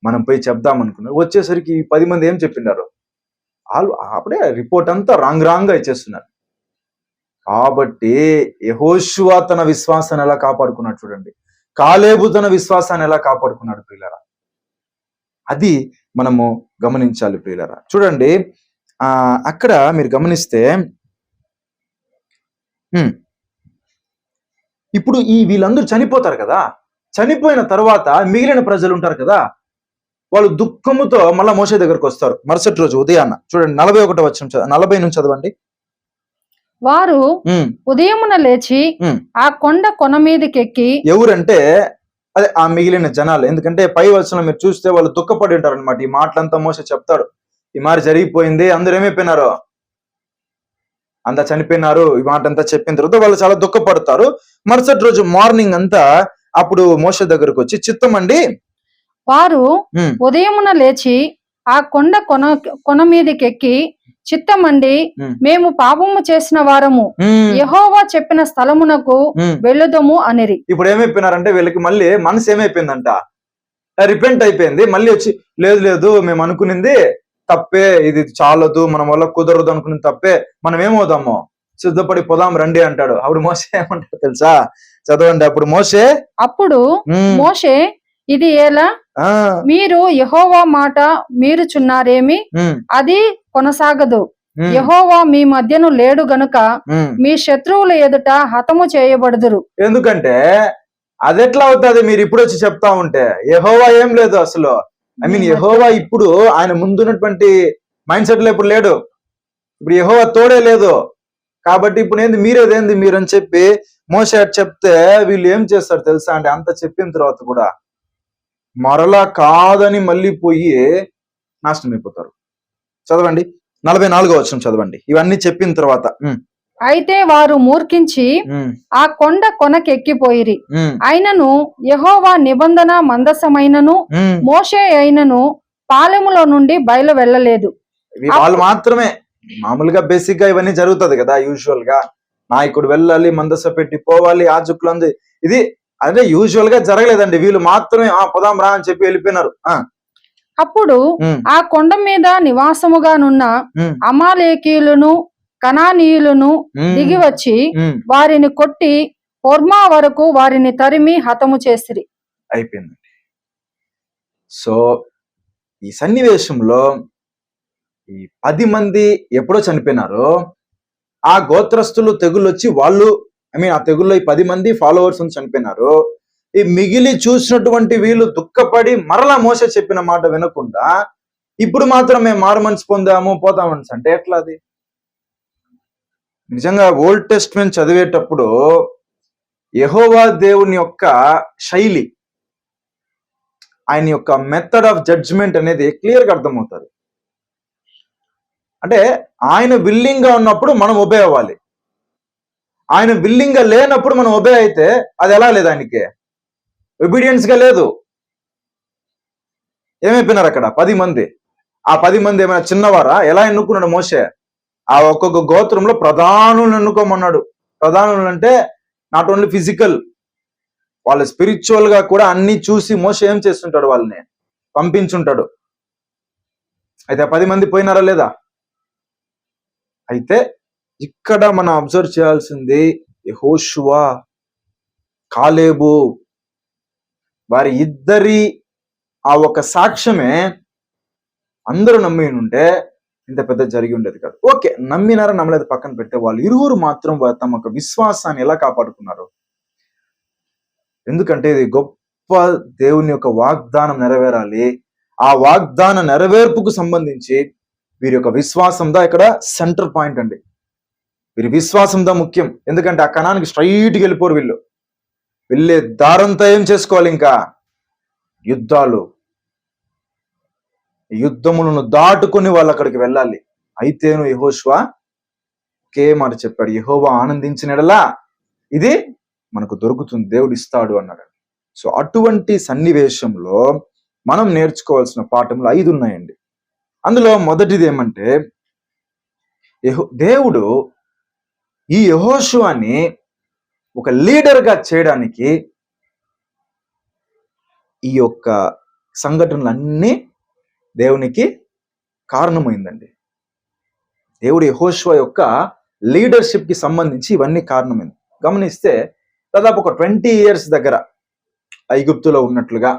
[SPEAKER 1] మనం పోయి చెప్దాం అనుకున్నారు. వచ్చేసరికి 10 మంది ఏం చెప్పినారు? వాళ్ళు అప్పుడే రిపోర్ట్ అంతా రాంగ్ గా ఇచ్చేస్తున్నారు. కాబట్టి యెహోషువ తన విశ్వాసాన్ని ఎలా కాపాడుకున్నాడు చూడండి, కాలేబు తన విశ్వాసాన్ని ఎలా కాపాడుకున్నాడు ప్రియులారా. అది మనము గమనించాలి ప్రియులారా. చూడండి అక్కడ మీరు గమనిస్తే ఇప్పుడు వీళ్ళందరూ చనిపోతారు కదా. చనిపోయిన తర్వాత మిగిలిన ప్రజలు ఉంటారు కదా, వాళ్ళు దుఃఖముతో మళ్ళా మోషే దగ్గరకు వస్తారు. మరుసటి రోజు ఉదయాన్న చూడండి 41 వచనం 40 నుంచి చదవండి.
[SPEAKER 2] వారు
[SPEAKER 1] ఉమ్,
[SPEAKER 2] ఉదయమున లేచి
[SPEAKER 1] ఉమ్.
[SPEAKER 2] ఆ కొండ కొన మీదకెక్కి
[SPEAKER 1] ఎవరంటే అదే ఆ మిగిలిన జనాలు. ఎందుకంటే పై వచనం మీరు చూస్తే వాళ్ళు దుఃఖపడి ఉంటారు అనమాట. ఈ మాటలంతా మోసే చెప్తాడు, ఈ మారి జరిగిపోయింది, అందరూ ఏమైపోయినారు, అంతా చనిపోయినారు. ఈ మాట అంతా చెప్పిన తర్వాత వాళ్ళు చాలా దుఃఖపడతారు. మరుసటి రోజు మార్నింగ్ అంతా అప్పుడు మోసే దగ్గరకు వచ్చి, చిత్తం అండి,
[SPEAKER 2] వారు
[SPEAKER 1] ఉమ్,
[SPEAKER 2] ఉదయమున లేచి ఆ కొండ కొన మీదకెక్కి చిత్తమండి
[SPEAKER 1] ఉమ్,
[SPEAKER 2] మేము పాపము చేసిన వారము
[SPEAKER 1] ఉమ్,
[SPEAKER 2] యెహోవా చెప్పిన స్థలమునకు
[SPEAKER 1] ఉమ్.
[SPEAKER 2] వెళ్ళుదము అనిరి.
[SPEAKER 1] ఇప్పుడు ఏమైపోయినారంటే వీళ్ళకి మళ్ళీ మనసు ఏమైపోయిందంట, రిపెంట్ అయిపోయింది. మళ్ళీ వచ్చి, లేదు లేదు మేము అనుకునింది తప్పే, ఇది చాలదు, మన వల్ల కుదరదు అనుకున్నది తప్పే, మనం ఏమవుదాము, సిద్ధపడి పోదాం రండి అంటాడు. అప్పుడు మోసే ఏమంటాడు తెలుసా, చదవండి. అప్పుడు మోసే
[SPEAKER 2] అప్పుడు
[SPEAKER 1] ఉమ్,
[SPEAKER 2] మోషే ఇది ఎలా
[SPEAKER 1] ఆ,
[SPEAKER 2] మీరు యెహోవా మాట మీరుచున్నారేమి
[SPEAKER 1] ఉమ్,
[SPEAKER 2] అది కొనసాగదు.
[SPEAKER 1] ఉమ్,
[SPEAKER 2] యెహోవా మీ మధ్యను లేడు గనుక
[SPEAKER 1] ఉమ్.
[SPEAKER 2] మీ శత్రువుల ఎదుట హతము చేయబడుదురు.
[SPEAKER 1] ఎందుకంటే అది ఎట్లా అవుతుంది, మీరు ఇప్పుడు వచ్చి చెప్తా ఉంటే, యెహోవా ఏం లేదు అసలు. ఐ మీన్ యెహోవా ఇప్పుడు ఆయన ముందున్నటువంటి మైండ్ సెట్ లో ఇప్పుడు లేడు. ఇప్పుడు యెహోవా తోడే లేదు కాబట్టి ఇప్పుడు ఏంది మీరేదేంది మీరు అని చెప్పి మోసే చెప్తే వీళ్ళు ఏం చేస్తారు తెలుసా అంటే, అంత చెప్పిన తర్వాత కూడా మరలా కాదని మళ్ళీ పోయి నాశనం అయిపోతారు. చదవండి 44వ వచనం చదవండి. ఇవన్నీ చెప్పిన తర్వాత
[SPEAKER 2] అయితే వారు మూర్ఖించి ఆ కొండ కొనకెక్కిపోయిరి. అయినను యెహోవా నిబంధన మందసమైనను మోషే అయినను పాలెములో నుండి బయలు వెళ్ళలేదు.
[SPEAKER 1] వాళ్ళు మాత్రమే. మామూలుగా బేసిక్ గా ఇవన్నీ జరుగుతుంది కదా, యూజువల్ గా నాయకుడు వెళ్ళాలి, మందస పెట్టి పోవాలి, యాజకులంది ఇది అదే యూజువల్ గా జరగలేదండి. వీళ్ళు మాత్రమే పొదాం రా అని చెప్పి వెళ్ళిపోయినారు.
[SPEAKER 2] అప్పుడు ఆ కొండ మీద నివాసముగానున్న అమాలేకీయులను కనానీయులను దిగి వచ్చి వారిని కొట్టి హోర్మా వరకు వారిని తరిమి హతము చేసిరి.
[SPEAKER 1] అయిపోయింది. సో ఈ సన్నివేశంలో ఈ 10 మంది ఎప్పుడో చనిపోయినారో ఆ గోత్రస్తులు తెగులు వచ్చి వాళ్ళు ఆ తెగుల్లో ఈ 10 మంది ఫాలోవర్స్ చనిపోయినారు. ఈ మిగిలి చూసినటువంటి వీళ్ళు దుఃఖపడి మరలా మోసే చెప్పిన మాట వినకుండా ఇప్పుడు మాత్రం మేము మారు మనసు పొందాము పోతామని అంటే ఎట్లా అది? నిజంగా ఓల్డ్ టెస్ట్మెంట్ చదివేటప్పుడు యెహోవా దేవుని యొక్క శైలి, ఆయన యొక్క మెథడ్ ఆఫ్ జడ్జ్మెంట్ అనేది క్లియర్ గా అర్థమవుతుంది. అంటే ఆయన విల్లింగ్ గా ఉన్నప్పుడు మనం ఒబే అవ్వాలి, ఆయన విల్లింగ్ గా లేనప్పుడు మనం ఒబే అయితే అది ఎలా లేదు, ఆయనకి ఒబీడియన్స్ గా లేదు. ఏమైపోయినారు అక్కడ 10 మంది. ఆ 10 మంది ఏమైనా చిన్నవారా? ఎలా ఎన్నుకున్నాడు మోసే? ఆ ఒక్కొక్క గోత్రంలో ప్రధానులను ఎన్నుకోమన్నాడు. ప్రధానులు అంటే నాట్ ఓన్లీ ఫిజికల్, వాళ్ళ స్పిరిచువల్ గా కూడా అన్ని చూసి మోసే ఏం చేస్తుంటాడు, వాళ్ళని పంపించుంటాడు. అయితే 10 మంది పోయినారా లేదా? అయితే ఇక్కడ మనం అబ్జర్వ్ చేయాల్సింది యెహోషువ, కాలేబు, వారి ఇద్దరి ఆ ఒక సాక్ష్యమే అందరూ నమ్మి ఉంటే ఇంత పెద్ద జరిగి ఉండేది కాదు. ఓకే, నమ్మినారా నమ్మలేదు పక్కన పెడితే, వాళ్ళు ఇరువురు మాత్రం తమ యొక్క విశ్వాసాన్ని ఎలా కాపాడుకున్నారు? ఎందుకంటే ఇది గొప్ప దేవుని యొక్క వాగ్దానం నెరవేరాలి. ఆ వాగ్దాన నెరవేర్పుకు సంబంధించి వీరి యొక్క విశ్వాసందా ఇక్కడ సెంటర్ పాయింట్ అండి. వీరి విశ్వాసందా ముఖ్యం. ఎందుకంటే ఆ కణానికి స్ట్రైట్కి వెళ్ళిపోరు వీళ్ళు. వెళ్ళే దారంతా ఏం చేసుకోవాలి? ఇంకా యుద్ధములను దాటుకుని వాళ్ళు అక్కడికి వెళ్ళాలి. అయితేను యెహోషువ ఒకే మాట చెప్పాడు, యెహోవా ఆనందించినడలా ఇది మనకు దొరుకుతుంది, దేవుడు ఇస్తాడు అన్నాడు. సో అటువంటి సన్నివేశంలో మనం నేర్చుకోవాల్సిన పాఠములు 5 ఉన్నాయండి. అందులో మొదటిది ఏమంటే, దేవుడు ఈ యెహోషువని ఒక లీడర్ గా చేయడానికి ఈ యొక్క సంఘటనలన్నీ దేవునికి కారణమైందండి. దేవుడు యెహోషువ యొక్క లీడర్షిప్ కి సంబంధించి ఇవన్నీ కారణమైంది. గమనిస్తే దాదాపు ఒక 20 years దగ్గర ఐగుప్తులో ఉన్నట్లుగా,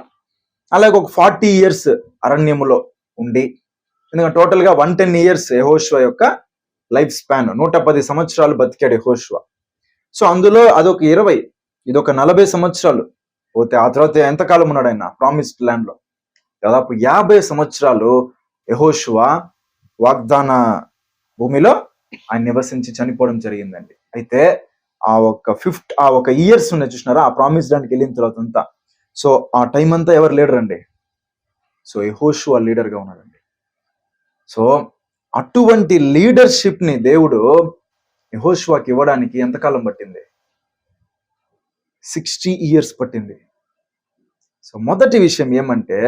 [SPEAKER 1] అలాగే ఒక 40 years అరణ్యములో ఉండి, ఎందుకంటే టోటల్ గా 110 years యెహోషువ యొక్క లైఫ్ స్పాన్, 110 సంవత్సరాలు బతికాడు యెహోషువ. సో అందులో అదొక 20, ఇదొక 40 సంవత్సరాలు పోతే ఆ తర్వాత ఎంతకాలం ఉన్నాడు ఆయన ప్రామిస్డ్ ల్యాండ్ లో? దాదాపు 50 సంవత్సరాలు యెహోషువ వాగ్దాన భూమిలో ఆయన నివసించి చనిపోవడం జరిగిందండి. అయితే ఆ ఒక ఇయర్స్ ఉన్నాయి చూసినారా, ఆ ప్రామిస్ ల్యాండ్కి వెళ్ళిన తర్వాత అంతా, సో ఆ టైం అంతా ఎవరు లీడర్ అండి? సో యెహోషువ లీడర్ గా ఉన్నాడండి. సో అటువంటి లీడర్షిప్ ని దేవుడు యెహోషువకి ఇవ్వడానికి ఎంతకాలం పట్టింది? 60 ఇయర్స్ పట్టింది. సో మొదటి విషయం ఏమంటే,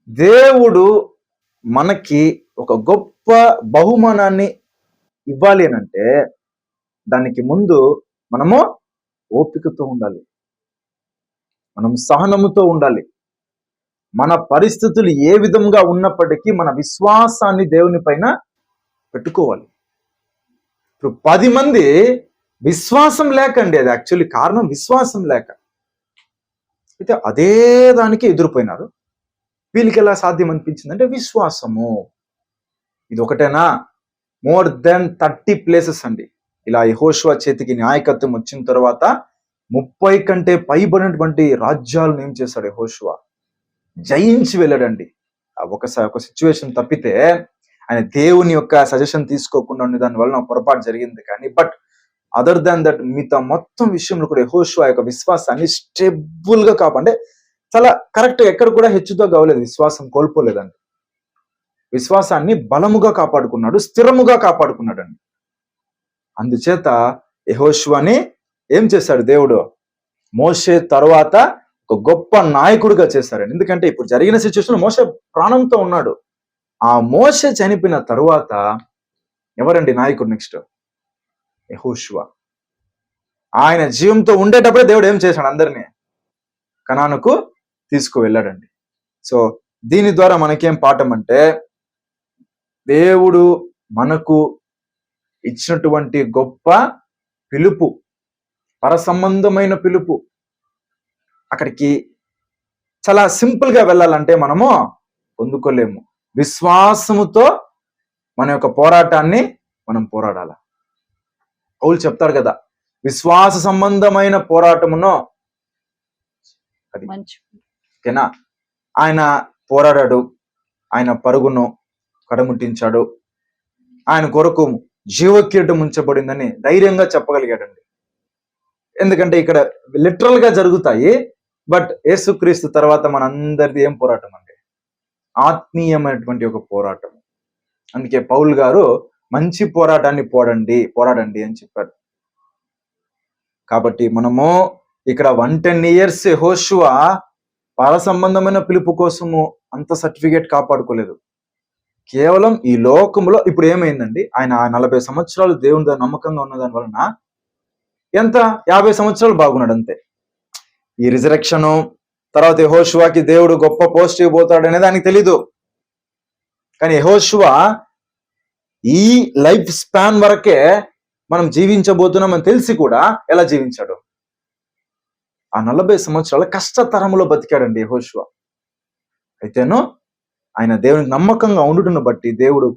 [SPEAKER 1] దేవుడు మనకి ఒక గొప్ప బహుమానాన్ని ఇవ్వాలి అని అంటే దానికి ముందు మనము ఓపికతో ఉండాలి, మనం సహనముతో ఉండాలి. మన పరిస్థితులు ఏ విధంగా ఉన్నప్పటికీ మన విశ్వాసాన్ని దేవుని పైన పెట్టుకోవాలి. ఇప్పుడు 10 మంది విశ్వాసం లేకండి, అది యాక్చువల్లీ కారణం విశ్వాసం లేక. అయితే అదే దానికి ఎదురుపోయినారు. వీళ్ళకి ఎలా సాధ్యం అనిపించింది అంటే విశ్వాసము. ఇది ఒకటేనా? మోర్ దెన్ 30 ప్లేసెస్ అండి. ఇలా యెహోషువ చేతికి నాయకత్వం వచ్చిన తర్వాత 30 కంటే పైబడినటువంటి రాజ్యాలను ఏం చేశాడు యెహోషువ? జయించి వెళ్ళాడండి. ఒక సిచ్యువేషన్ తప్పితే ఆయన దేవుని యొక్క సజెషన్ తీసుకోకుండా ఉన్న దాని వలన పొరపాటు జరిగింది కానీ, బట్ అదర్ దాన్ దట్ మిగతా మొత్తం విషయంలో కూడా యెహోషువ యొక్క విశ్వాసాన్ని స్టేబుల్ గా అంటే చాలా కరెక్ట్, ఎక్కడ కూడా హెచ్చుతో కావలేదు, విశ్వాసం కోల్పోలేదండి. విశ్వాసాన్ని బలముగా కాపాడుకున్నాడు, స్థిరముగా కాపాడుకున్నాడండి. అందుచేత యెహోషువని ఏం చేశాడు దేవుడు? మోషే తర్వాత ఒక గొప్ప నాయకుడిగా చేశారండి. ఎందుకంటే ఇప్పుడు జరిగిన సిచ్యువేషన్ మోషే ప్రాణంతో ఉన్నాడు. ఆ మోషే చనిపోయిన తరువాత ఎవరండి నాయకుడు? నెక్స్ట్ యెహోషువ. ఆయన జీవంతో ఉండేటప్పుడే దేవుడు ఏం చేశాడు? అందరినీ కనానుకు తీసుకువెళ్ళాడండి. సో దీని ద్వారా మనకేం పాఠం అంటే, దేవుడు మనకు ఇచ్చినటువంటి గొప్ప పిలుపు, పరసంబంధమైన పిలుపు, అక్కడికి చాలా సింపుల్ గా వెళ్ళాలంటే మనము పొందుకోలేము. విశ్వాసముతో మన యొక్క పోరాటాన్ని మనం పోరాడాలి. పౌలు చెప్తాడు కదా, విశ్వాస సంబంధమైన పోరాటమును, అది ఓకేనా? ఆయన పోరాడాడు, ఆయన పరుగును కడముట్టించాడు, ఆయన కొరకు జీవకీటం ఉంచబడిందని ధైర్యంగా చెప్పగలిగాడండి. ఎందుకంటే ఇక్కడ లిటరల్ గా జరుగుతాయి, బట్ యేసుక్రీస్తు తర్వాత మనందరిది ఏం పోరాటం అండి? ఆత్మీయమైనటువంటి ఒక పోరాటం. అందుకే పౌలు గారు మంచి పోరాటాన్ని పోరాడండి అని చెప్పారు. కాబట్టి మనము ఇక్కడ 110 ఇయర్స్ యెహోషువ పర సంబంధమైన పిలుపు కోసము అంత సర్టిఫికేట్ కాపాడుకోలేదు. కేవలం ఈ లోకంలో ఇప్పుడు ఏమైందండి, ఆయన 40 సంవత్సరాలు దేవుని దగ్గర నమ్మకంగా ఉన్న దాని వలన ఎంత 50 సంవత్సరాలు బాగున్నాడు అంతే. ఈ రిజరెక్షను తర్వాత యెహోషువకి దేవుడు గొప్ప పోస్ట్ ఇవ్వబోతాడు అనేది ఆయనకి తెలీదు. కానీ యెహోషువ ఈ లైఫ్ స్పాన్ వరకే మనం జీవించబోతున్నామని తెలిసి కూడా ఎలా జీవించాడు? ఆ 40 సంవత్సరాల కష్టతరములో బతికాడండి యెహోషువ. అయితేను ఆయన దేవునికి నమ్మకంగా ఉండుటను బట్టి దేవుడు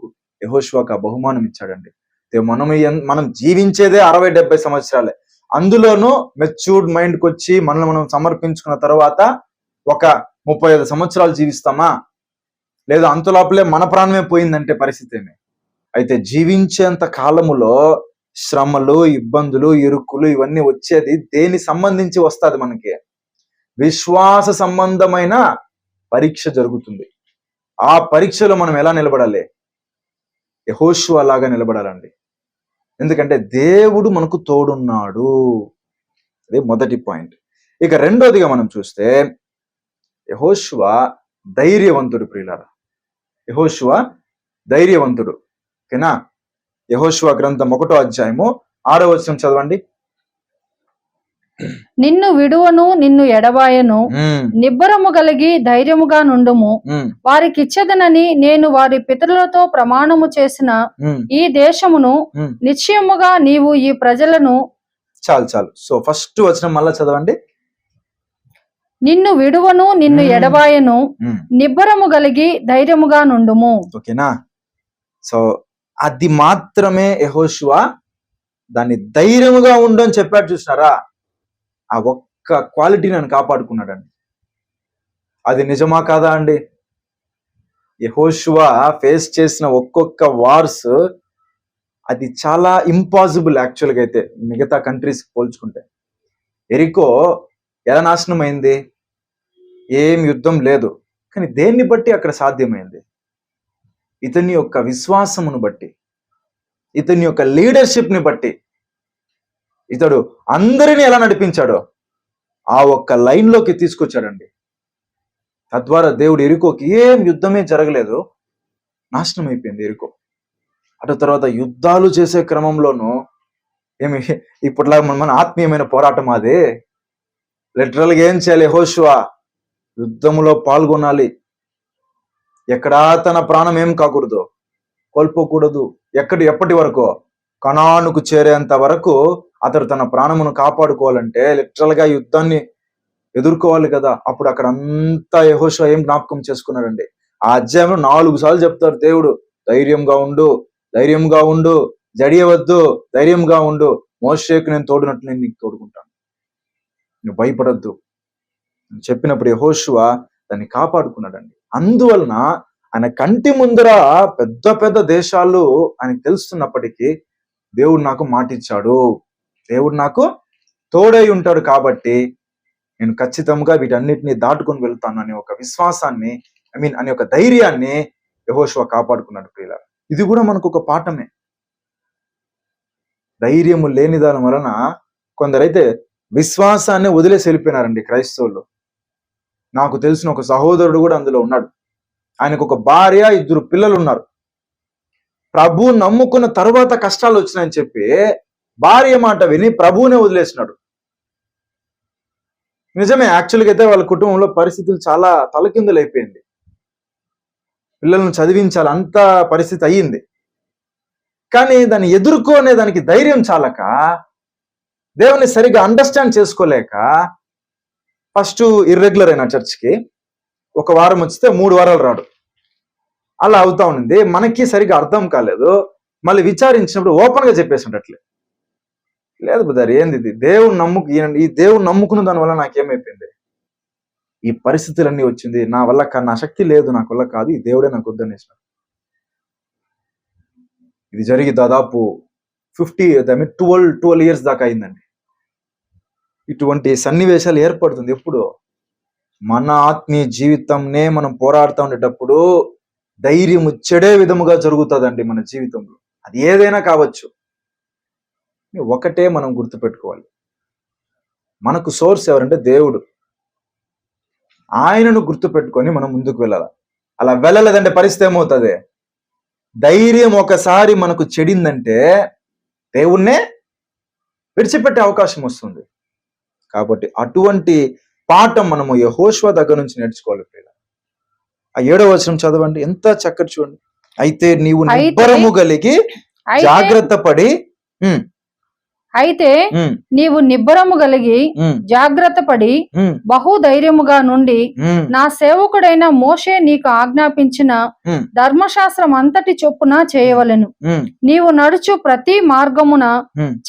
[SPEAKER 1] యెహోషువకు ఆ బహుమానం ఇచ్చాడండి. మనం జీవించేదే 60-70 సంవత్సరాలే. అందులోనూ మెచ్యూర్డ్ మైండ్కి వచ్చి మనల్ని మనం సమర్పించుకున్న తర్వాత ఒక 35 సంవత్సరాలు జీవిస్తామా? లేదా అంతలోపలే మన ప్రాణమే పోయిందంటే పరిస్థితి ఏమి? అయితే జీవించేంత కాలములో శ్రమలు, ఇబ్బందులు, ఇరుకులు ఇవన్నీ వచ్చేది దేని సంబంధించి వస్తుంది? మనకి విశ్వాస సంబంధమైన పరీక్ష జరుగుతుంది. ఆ పరీక్షలో మనం ఎలా నిలబడాలి? యెహోషువ లాగా నిలబడాలండి. ఎందుకంటే దేవుడు మనకు తోడున్నాడు. అదే మొదటి పాయింట్. ఇక రెండోదిగా మనం చూస్తే యెహోషువ ధైర్యవంతుడు. ప్రియులారా, యెహోషువ ధైర్యవంతుడు. ఓకేనా? యెహోషువ గ్రంథం 1వ అధ్యాయము 6వ వచనం చదవండి.
[SPEAKER 2] నిన్ను విడువను, నిన్ను ఎడబాయను, నిబ్బరము కలిగి ధైర్యముగా నుండుము. వారికిచ్చదనని నేను వారి పితరులతో ప్రమాణము చేసిన ఈ దేశమును నిశ్చయముగా నీవు ఈ ప్రజలను. చాలు.
[SPEAKER 1] సో ఫస్ట్ వచనం మళ్ళా చదవండి.
[SPEAKER 2] నిన్ను విడువను, నిన్ను ఎడబాయను, నిబ్బరము కలిగి ధైర్యముగా నుండుము.
[SPEAKER 1] ఓకేనా? సో అది మాత్రమే యెహోషువ దాన్ని ధైర్యముగా ఉండని చెప్పాడు. చూసినారా? ఆ ఒక్క క్వాలిటీ నన్ను కాపాడుకున్నాడండి. అది నిజమా కాదా అండి? యెహోషువ ఫేస్ చేసిన ఒక్కొక్క వార్స్ అది చాలా ఇంపాసిబుల్ యాక్చువల్గా అయితే మిగతా కంట్రీస్ పోల్చుకుంటే. ఎరికో ఎలా నాశనం అయింది? ఏం యుద్ధం లేదు, కానీ దేన్ని బట్టి అక్కడ సాధ్యమైంది? ఇతని యొక్క విశ్వాసమును బట్టి, ఇతని యొక్క లీడర్షిప్ ని బట్టి. ఇతడు అందరినీ ఎలా నడిపించాడో ఆ ఒక్క లైన్ లోకి తీసుకొచ్చాడండి. తద్వారా దేవుడు ఎరికోకి ఏం యుద్ధమే జరగలేదు, నాశనం అయిపోయింది ఎరికో. అటు తర్వాత యుద్ధాలు చేసే క్రమంలోనూ ఏమి ఇప్పటిలాగా మన ఆత్మీయమైన పోరాటం అది. లిటరల్గా ఏం చేయాలి? యెహోషువ యుద్ధములో పాల్గొనాలి. ఎక్కడా తన ప్రాణం ఏం కాకూడదు, కోల్పోకూడదు. ఎప్పటి వరకు? కనానుకు చేరేంత వరకు అతడు తన ప్రాణమును కాపాడుకోవాలంటే లిటరల్ గా యుద్ధాన్ని ఎదుర్కోవాలి కదా. అప్పుడు అక్కడ అంతా యెహోషువ ఏం జ్ఞాపకం చేసుకున్నాడండి? ఆ అధ్యాయంలో 4 సార్లు చెప్తారు దేవుడు, ధైర్యంగా ఉండు, ధైర్యంగా ఉండు, జడియవద్దు, ధైర్యంగా ఉండు, మోషేకు నేను తోడునట్లు నేను నీకు తోడుకుంటాను, నువ్వు భయపడద్దు అని చెప్పినప్పుడు యెహోషువ దాన్ని కాపాడుకున్నాడండి. అందువలన ఆయన కంటి ముందర పెద్ద పెద్ద దేశాలు ఆయనకు తెలుస్తున్నప్పటికీ దేవుడు నాకు మాటిచ్చాడు, దేవుడు నాకు తోడై ఉంటాడు, కాబట్టి నేను ఖచ్చితంగా వీటన్నిటిని దాటుకొని వెళ్తాను అనే ఒక విశ్వాసాన్ని, అనే ఒక ధైర్యాన్ని యెహోషువ కాపాడుకున్నాడు. ప్రియులారా, ఇది కూడా మనకు ఒక పాఠమే. ధైర్యము లేని దాని వలన కొందరైతే విశ్వాసాన్ని వదిలేసి వెళ్ళిపోయినారండి క్రైస్తవులు. నాకు తెలిసిన ఒక సహోదరుడు కూడా అందులో ఉన్నాడు. ఆయనకు ఒక భార్య, 2 పిల్లలు ఉన్నారు. ప్రభు నమ్ముకున్న తర్వాత కష్టాలు వచ్చినాయని చెప్పి భార్య మాట విని ప్రభువునే వదిలేసినాడు. నిజమే, యాక్చువల్గా అయితే వాళ్ళ కుటుంబంలో పరిస్థితులు చాలా తలకిందులు అయిపోయింది. పిల్లలను చదివించాలి, అంత పరిస్థితి అయ్యింది. కానీ దాన్ని ఎదుర్కొనే దానికి ధైర్యం చాలక, దేవుని సరిగ్గా అండర్స్టాండ్ చేసుకోలేక, ఫస్ట్ ఇర్రెగ్యులర్ అయిన చర్చ్కి 1 వారం వచ్చితే 3 వారాలు రాడు. అలా అవుతా ఉండింది. మనకి సరిగ్గా అర్థం కాలేదు. మళ్ళీ విచారించినప్పుడు ఓపెన్ గా చెప్పేసినట్లే, లేదు బ్రదర్, ఏంది ఇది? ఈ దేవుని నమ్ముకున్న దాని వల్ల నాకేమైపోయింది? ఈ పరిస్థితులన్నీ వచ్చింది, నా వల్ల నా శక్తి లేదు, నాకు వల్ల కాదు, ఈ దేవుడే నాకు వద్దనేసినాడు. ఇది జరిగి దాదాపు 12 ఇయర్స్ దాకా అయిందండి. ఇటువంటి సన్నివేశాలు ఏర్పడుతుంది ఎప్పుడు? మన ఆత్మీయ జీవితంనే మనం పోరాడుతూ ఉండేటప్పుడు ధైర్యం చెడే విధముగా జరుగుతుందండి మన జీవితంలో. అది ఏదైనా కావచ్చు. ఒకటే మనం గుర్తుపెట్టుకోవాలి, మనకు సోర్స్ ఎవరంటే దేవుడు. ఆయనను గుర్తుపెట్టుకొని మనం ముందుకు వెళ్ళాలి. అలా వెళ్ళలేదంటే పరిస్థితి ఏమవుతుంది? ధైర్యం ఒకసారి మనకు చెడిందంటే దేవుణ్ణే విడిచిపెట్టే అవకాశం వస్తుంది. కాబట్టి అటువంటి పాఠం మనము యెహోషువ దగ్గర నుంచి నేర్చుకోవాలి. ఆ 7వ వచనం చదవండి, ఎంత చక్కటి చూడండి. అయితే నీవు నిబ్బరము కలిగి జాగ్రత్త పడి,
[SPEAKER 2] అయితే నీవు నిబ్బరము కలిగి జాగ్రత్త పడి బహుధైర్యముగా నుండి నా సేవకుడైన మోషే నీకు ఆజ్ఞాపించిన ధర్మశాస్త్రం అంతటి చొప్పున చేయవలెను. నీవు నడుచు ప్రతి మార్గమున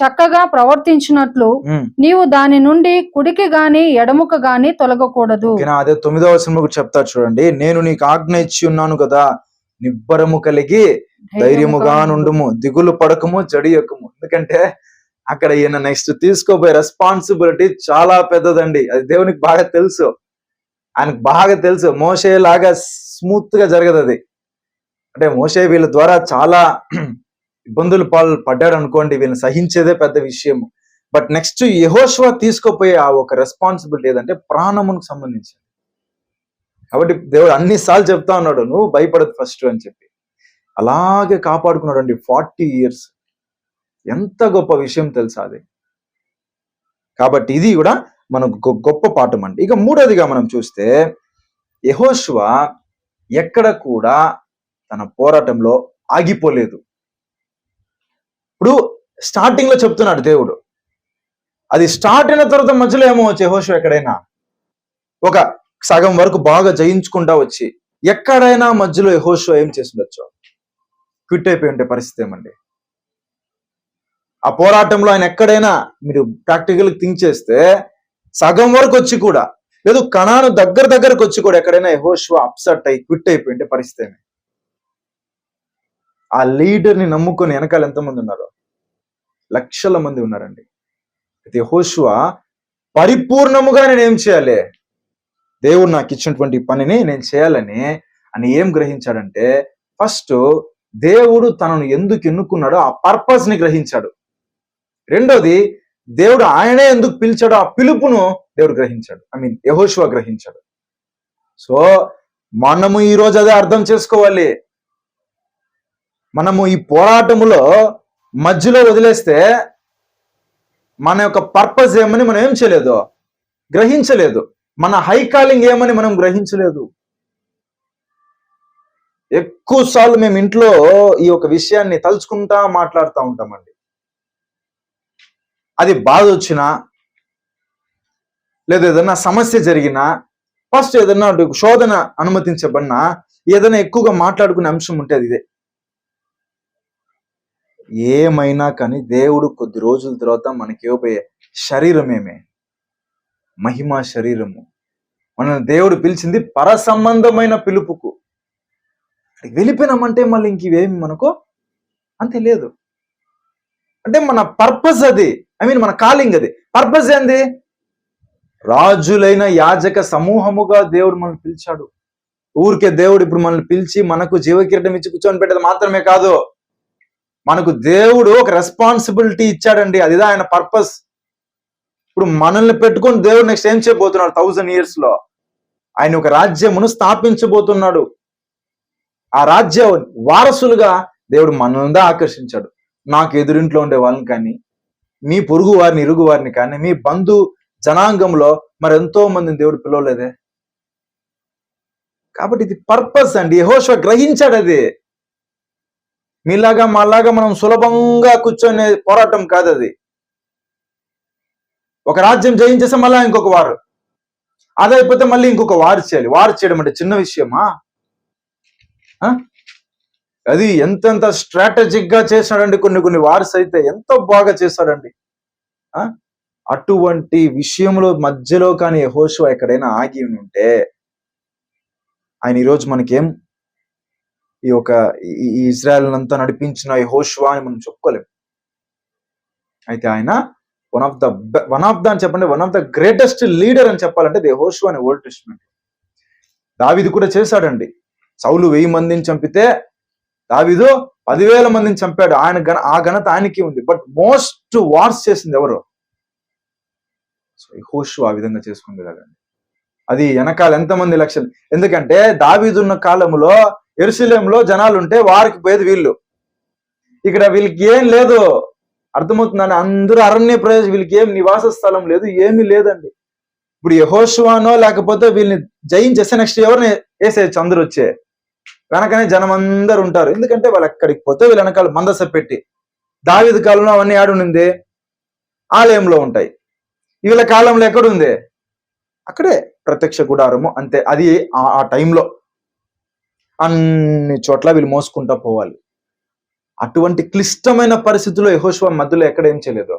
[SPEAKER 2] చక్కగా ప్రవర్తించినట్లు నీవు దాని నుండి కుడికి గాని ఎడముక గాని తొలగకూడదు.
[SPEAKER 1] అదే 9వ వచనంలో చెప్తా చూడండి, నేను నీకు ఆజ్ఞ ఇచ్చి ఉన్నాను కదా, నిబ్బరము కలిగి ధైర్యముగా నుండుము, దిగులు పడకము, జడియకము. ఎందుకంటే అక్కడ ఈయన నెక్స్ట్ తీసుకోబోయే రెస్పాన్సిబిలిటీ చాలా పెద్దదండి. అది దేవునికి బాగా తెలుసు, ఆయనకు బాగా తెలుసు. మోషే లాగా స్మూత్ గా జరగదు అది. అంటే మోషే వీళ్ళ ద్వారా చాలా ఇబ్బందులు పడ్డాడు అనుకోండి, వీళ్ళని సహించేదే పెద్ద విషయము. బట్ నెక్స్ట్ యెహోషువ తీసుకోపోయే ఆ ఒక రెస్పాన్సిబిలిటీ ఏదంటే ప్రాణమునికి సంబంధించింది. కాబట్టి దేవుడు అన్నిసార్లు చెప్తా ఉన్నాడు, నువ్వు భయపడదు ఫస్ట్ అని చెప్పి. అలాగే కాపాడుకున్నాడు అండి 40 ఇయర్స్. ఎంత గొప్ప విషయం తెలుసా అది. కాబట్టి ఇది కూడా మనకు గొప్ప పాఠం అండి. ఇక 3వదిగా మనం చూస్తే, యెహోషువ ఎక్కడ కూడా తన పోరాటంలో ఆగిపోలేదు. ఇప్పుడు స్టార్టింగ్ లో చెప్తున్నాడు దేవుడు, అది స్టార్ట్ అయిన తర్వాత మధ్యలో ఏమో వచ్చి యెహోషువ ఎక్కడైనా ఒక సగం వరకు బాగా జయించుకుంటా వచ్చి ఎక్కడైనా మధ్యలో యెహోషువ ఏం చేస్తుండొచ్చు? క్విట్ అయిపోయి ఉంటే పరిస్థితి ఏమండి? ఆ పోరాటంలో ఆయన ఎక్కడైనా మీరు ప్రాక్టికల్ థింక్ చేస్తే సగం వరకు వచ్చి కూడా, లేదు కనాను దగ్గరకు వచ్చి కూడా ఎక్కడైనా యెహోషువ అప్సెట్ అయి క్విట్ అయిపోయింటే పరిస్థితి ఏమి? ఆ లీడర్ని నమ్ముకొని వెనకాల ఎంతమంది ఉన్నారు? లక్షల మంది ఉన్నారండి. అయితే యెహోషువ పరిపూర్ణముగా నేను ఏం చేయాలి, దేవుడు నాకు ఇచ్చినటువంటి పనిని నేను చేయాలని అని ఏం గ్రహించాడంటే, ఫస్ట్ దేవుడు తనను ఎందుకు ఎన్నుకున్నాడో ఆ పర్పస్ ని గ్రహించాడు. రెండోది, దేవుడు ఆయనే ఎందుకు పిలిచాడో ఆ పిలుపును దేవుడు గ్రహించాడు. యెహోషువ గ్రహించాడు. సో మనము ఈ రోజు అదే అర్థం చేసుకోవాలి. మనము ఈ పోరాటములో మధ్యలో వదిలేస్తే మన యొక్క పర్పస్ ఏమని మనం ఏం చేయలేదు, గ్రహించలేదు. మన హై కాలింగ్ ఏమని మనం గ్రహించలేదు. ఎక్కువ సార్లు మేము ఇంట్లో ఈ యొక్క విషయాన్ని తలుచుకుంటా మాట్లాడుతూ ఉంటామండి. అది బాధ వచ్చినా, లేదా ఏదైనా సమస్య జరిగినా, ఫస్ట్ ఏదైనా శోధన అనుమతించబడినా, ఏదైనా ఎక్కువగా మాట్లాడుకునే అంశం ఉంటే అది ఇదే. ఏమైనా కానీ దేవుడు కొద్ది రోజుల తర్వాత మనకి ఇవ్వబోయే శరీరమేమే మహిమా శరీరము. మనల్ని దేవుడు పిలిచింది పర సంబంధమైన పిలుపుకు. వెళ్ళిపోయినామంటే మళ్ళీ ఇంక ఇవేమి మనకు అంతే లేదు. అంటే మన పర్పస్ అది, మన కాలింగ్ అది. పర్పస్ ఏంది? రాజులైన యాజక సమూహముగా దేవుడు మనల్ని పిలిచాడు. ఊరికే దేవుడు ఇప్పుడు మనల్ని పిలిచి మనకు జీవకిరీటం ఇచ్చి కూర్చొని పెట్టేది మాత్రమే కాదు, మనకు దేవుడు ఒక రెస్పాన్సిబిలిటీ ఇచ్చాడండి. అదిదా ఆయన పర్పస్. ఇప్పుడు మనల్ని పెట్టుకొని దేవుడు నెక్స్ట్ ఏం చేయబోతున్నాడు? 1000 years లో ఆయన ఒక రాజ్యమును స్థాపించబోతున్నాడు. ఆ రాజ్య వారసులుగా దేవుడు మనల్ని ఆకర్షించాడు. నాకు ఎదురింట్లో ఉండే వాళ్ళని కానీ, మీ పొరుగు వారిని, ఇరుగు వారిని కానీ, మీ బంధు జనాంగంలో మరి ఎంతో మందిని దేవుడు పిలవలేదే. కాబట్టి ఇది పర్పస్ అండి. యెహోషువ గ్రహించాడు అది. మీలాగా మాలాగా మనం సులభంగా కూర్చొనే పోరాటం కాదు అది. ఒక రాజ్యం జయించేస్తే మళ్ళా ఇంకొక వారు, అదైపోతే మళ్ళీ ఇంకొక వారు చేయాలి. వారు చేయడం అంటే చిన్న విషయమా? అది ఎంతెంత స్ట్రాటజిక్ గా చేశాడండి. కొన్ని వార్స్ అయితే ఎంతో బాగా చేశాడండి. అటువంటి విషయంలో మధ్యలో కానీ యెహోషువ ఎక్కడైనా ఆగి ఉంటే ఆయన ఈరోజు మనకేం ఈ యొక్క ఇజ్రాయెల్ అంతా నడిపించిన యెహోషువ అని మనం చెప్పుకోలేం. అయితే ఆయన వన్ ఆఫ్ ద అని చెప్పండి, one of the greatest leader అని చెప్పాలంటే యెహోషువ అని ఓల్డ్ టెస్టమెంట్. దావీదు కూడా చేశాడండి. సౌలు 1000 మందిని చంపితే దావీదు 10,000 మందిని చంపాడు. ఆ ఘనత ఆయనకి ఉంది. బట్ మోస్ట్ వార్స్ చేసింది ఎవరు? యెహోషువ ఆ విధంగా చేసుకుంది. అది వెనకాల ఎంతమంది లక్షలు. ఎందుకంటే దావీదున్న కాలంలో యెరూషలేములో జనాలు ఉంటే వారికి పోయేది వీళ్ళు. ఇక్కడ వీళ్ళకి ఏం లేదు, అర్థమవుతుందని అందరూ అరణ్య ప్రదేశం, వీళ్ళకి ఏం నివాస స్థలం లేదు, ఏమీ లేదండి. ఇప్పుడు యెహోషువనో లేకపోతే వీళ్ళని జయించేస్తే నెక్స్ట్ ఎవరిని వేసేయచ్చు? అందరూ వచ్చే వెనకనే జనం అందరు ఉంటారు. ఎందుకంటే వాళ్ళు ఎక్కడికి పోతే వీళ్ళ వెనకాల మందస పెట్టి, దావీదు కాలంలో అవన్నీ ఆడునింది ఆలయంలో ఉంటాయి. వీళ్ళ కాలంలో ఎక్కడుంది? అక్కడే ప్రత్యక్ష గుడారము. అంతే. అది ఆ టైంలో అన్ని చోట్ల వీళ్ళు మోసుకుంటా పోవాలి. అటువంటి క్లిష్టమైన పరిస్థితుల్లో యెహోషువ మధ్యలో ఎక్కడ ఏం చేయలేదు,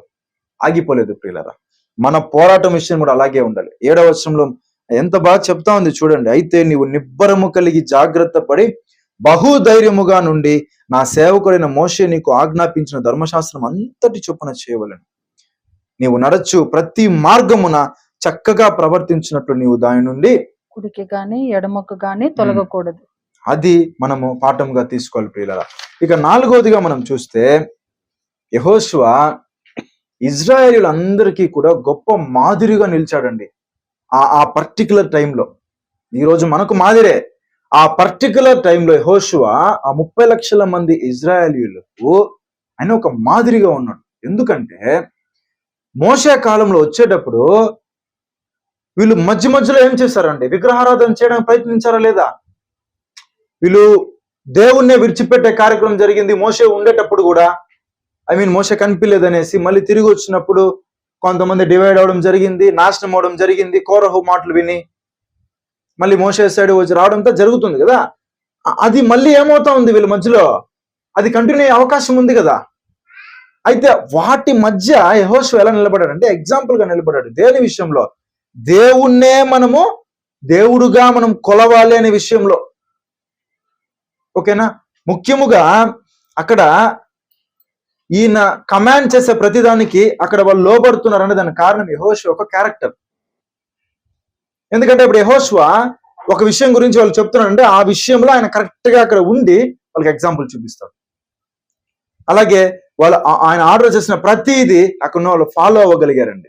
[SPEAKER 1] ఆగిపోలేదు. ప్రియులారా, మన పోరాటం విషయం కూడా అలాగే ఉండాలి. 7వ వచనంలో ఎంత బాగా చెప్తా ఉంది చూడండి. అయితే నీవు నిబ్బరము కలిగి జాగ్రత్త పడి బహుధైర్యముగా నుండి నా సేవకుడైన మోషే నీకు ఆజ్ఞాపించిన ధర్మశాస్త్రం అంతటి చొప్పున చేయవలెను. నీవు నడచు ప్రతి మార్గమున చక్కగా ప్రవర్తించినట్లు నీవు దాని నుండి
[SPEAKER 2] కుడికి గాని ఎడమకు గాని తొలగకూడదు.
[SPEAKER 1] అది మనము పాఠంగా తీసుకోవాలి ప్రియులారా. ఇక 4వదిగా మనం చూస్తే యెహోషువ ఇజ్రాయేలీయులందరికీ కూడా గొప్ప మాదిరిగా నిలిచాడండి. ఆ పర్టికులర్ టైంలో. ఈరోజు మనకు మాదిరే. ఆ పర్టికులర్ టైంలో యెహోషువ ఆ 30 లక్షల మంది ఇజ్రాయేలీయులకు ఆయన ఒక మాదిరిగా ఉన్నాడు. ఎందుకంటే మోషే కాలంలో వచ్చేటప్పుడు వీళ్ళు మధ్యలో ఏం చేశారండి? విగ్రహారాధన చేయడానికి ప్రయత్నించారా లేదా? వీళ్ళు దేవుణ్ణే విడిచిపెట్టే కార్యక్రమం జరిగింది. మోషే ఉండేటప్పుడు కూడా మోషే కనిపించలేదనేసి మళ్ళీ తిరిగి వచ్చినప్పుడు కొంతమంది డివైడ్ అవడం జరిగింది, నాశనం అవడం జరిగింది. కోరహు మాటలు విని మళ్ళీ మోషే సైడ్ వచ్చి రావడంతో జరుగుతుంది కదా. అది మళ్ళీ ఏమవుతా ఉంది వీళ్ళ మధ్యలో, అది కంటిన్యూ అయ్యే అవకాశం ఉంది కదా. అయితే వాటి మధ్య యెహోషువ ఎలా నిలబడాడంటే ఎగ్జాంపుల్ గా నిలబడాడు. దేని విషయంలో? దేవుణ్ణే మనము దేవుడుగా మనం కొలవాలి అనే విషయంలో. ఓకేనా? ముఖ్యముగా అక్కడ ఈయన కమాండ్ చేసే ప్రతిదానికి అక్కడ వాళ్ళు లోబడుతున్నారు అనే దానికి కారణం యెహోషువ ఒక క్యారెక్టర్. ఎందుకంటే ఇప్పుడు యెహోషువ ఒక విషయం గురించి వాళ్ళు చెప్తున్నారంటే ఆ విషయంలో ఆయన కరెక్ట్ గా అక్కడ ఉండి వాళ్ళకి ఎగ్జాంపుల్ చూపిస్తాడు. అలాగే వాళ్ళు ఆయన ఆర్డర్ చేసిన ప్రతిదీ అక్కడ ఉన్న వాళ్ళు ఫాలో అవ్వగలిగారండి.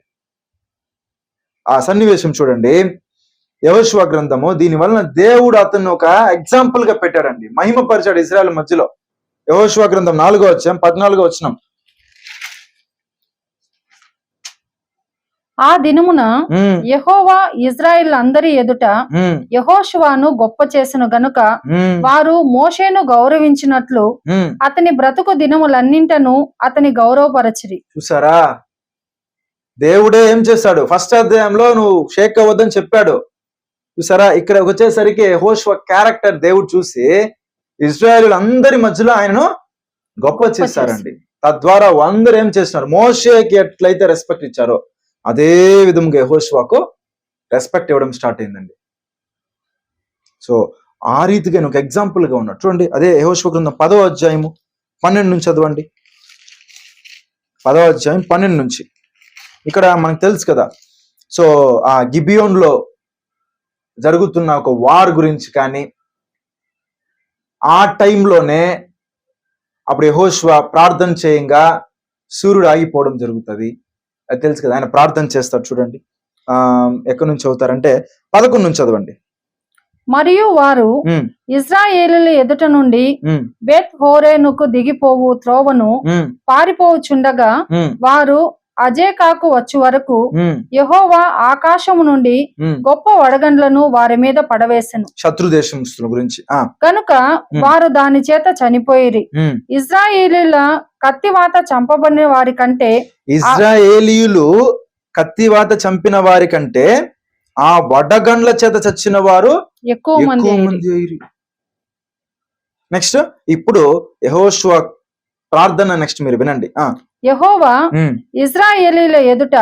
[SPEAKER 1] ఆ సన్నివేశం చూడండి, యెహోషువ గ్రంథము, దీని వలన దేవుడు అతన్ని ఒక ఎగ్జాంపుల్ గా పెట్టాడండి, మహిమపరిచాడు ఇశ్రాయేల్ మధ్యలో. యెహోషువ గ్రంథం 4వ అధ్యాయం 14వ వచనం.
[SPEAKER 2] ఆ దినమున యెహోవా ఇశ్రాయేల్ అందరి ఎదుట యెహోషువను గొప్ప చేసెను గనుక వారు మోషేను గౌరవించినట్లు అతని బ్రతుకు దినములన్నింటను అతని గౌరవపరచిరి.
[SPEAKER 1] చూసారా, దేవుడే ఏం చేశాడు, ఫస్ట్ అధ్యాయంలో నువ్వు షేక్ అవ్వద్దని చెప్పాడు. చూసారా, ఇక్కడ వచ్చేసరికి యెహోషువ క్యారెక్టర్ దేవుడు చూసి ఇశ్రాయేలు అందరి మధ్యలో ఆయనను గొప్ప చేశారండి. తద్వారా అందరూ ఏం చేస్తున్నారు, మోషేకి ఎట్లయితే రెస్పెక్ట్ ఇచ్చారో అదే విధంగా యెహోషువకు రెస్పెక్ట్ ఇవ్వడం స్టార్ట్ అయిందండి. సో ఆ రీతిగా ఒక ఎగ్జాంపుల్ గా ఉన్నాడు. చూడండి, అదే యెహోషువ గ్రంథం 10వ అధ్యాయము 12 నుంచి చదవండి. 10వ అధ్యాయం 12 నుంచి. ఇక్కడ మనకు తెలుసు కదా, సో ఆ గిబియోన్ లో జరుగుతున్న ఒక వార్ గురించి కానీ, ఆ టైంలోనే అప్పుడు యెహోషువ ప్రార్థన చేయంగా సూర్యుడు ఆగిపోవడం జరుగుతుంది. అది తెలుసు కదా, ఆయన ప్రార్థన చేస్తాడు. చూడండి, ఎక్కడి నుంచి చదువుతారంటే 11 నుంచి చదవండి.
[SPEAKER 2] మరియు వారు ఇశ్రాయేలీయుల ఎదుట నుండి బెత్ హోరేనుకు దిగిపోవు త్రోవను పారిపోవుచుండగా వారు అజేకాకు వచ్చు వరకు యెహోవా ఆకాశము నుండి గొప్ప వడగండ్లను వారి మీద పడవేసెను.
[SPEAKER 1] శత్రు దేశముల గురించి
[SPEAKER 2] కనుక వారు దాని చేత చనిపోయిరి. ఇశ్రాయేలీయుల కత్తివాత చంపబడిన వారి కంటే,
[SPEAKER 1] ఇశ్రాయేలీయులు కత్తివాత చంపిన వారి కంటే ఆ వడగండ్ల చేత చచ్చిన వారు
[SPEAKER 2] ఎక్కువ మంది.
[SPEAKER 1] నెక్స్ట్ ఇప్పుడు యెహోషువ ప్రార్థన నెక్స్ట్ మీరు వినండి.
[SPEAKER 2] యెహోవా ఇశ్రాయేలీయుల ఎదుట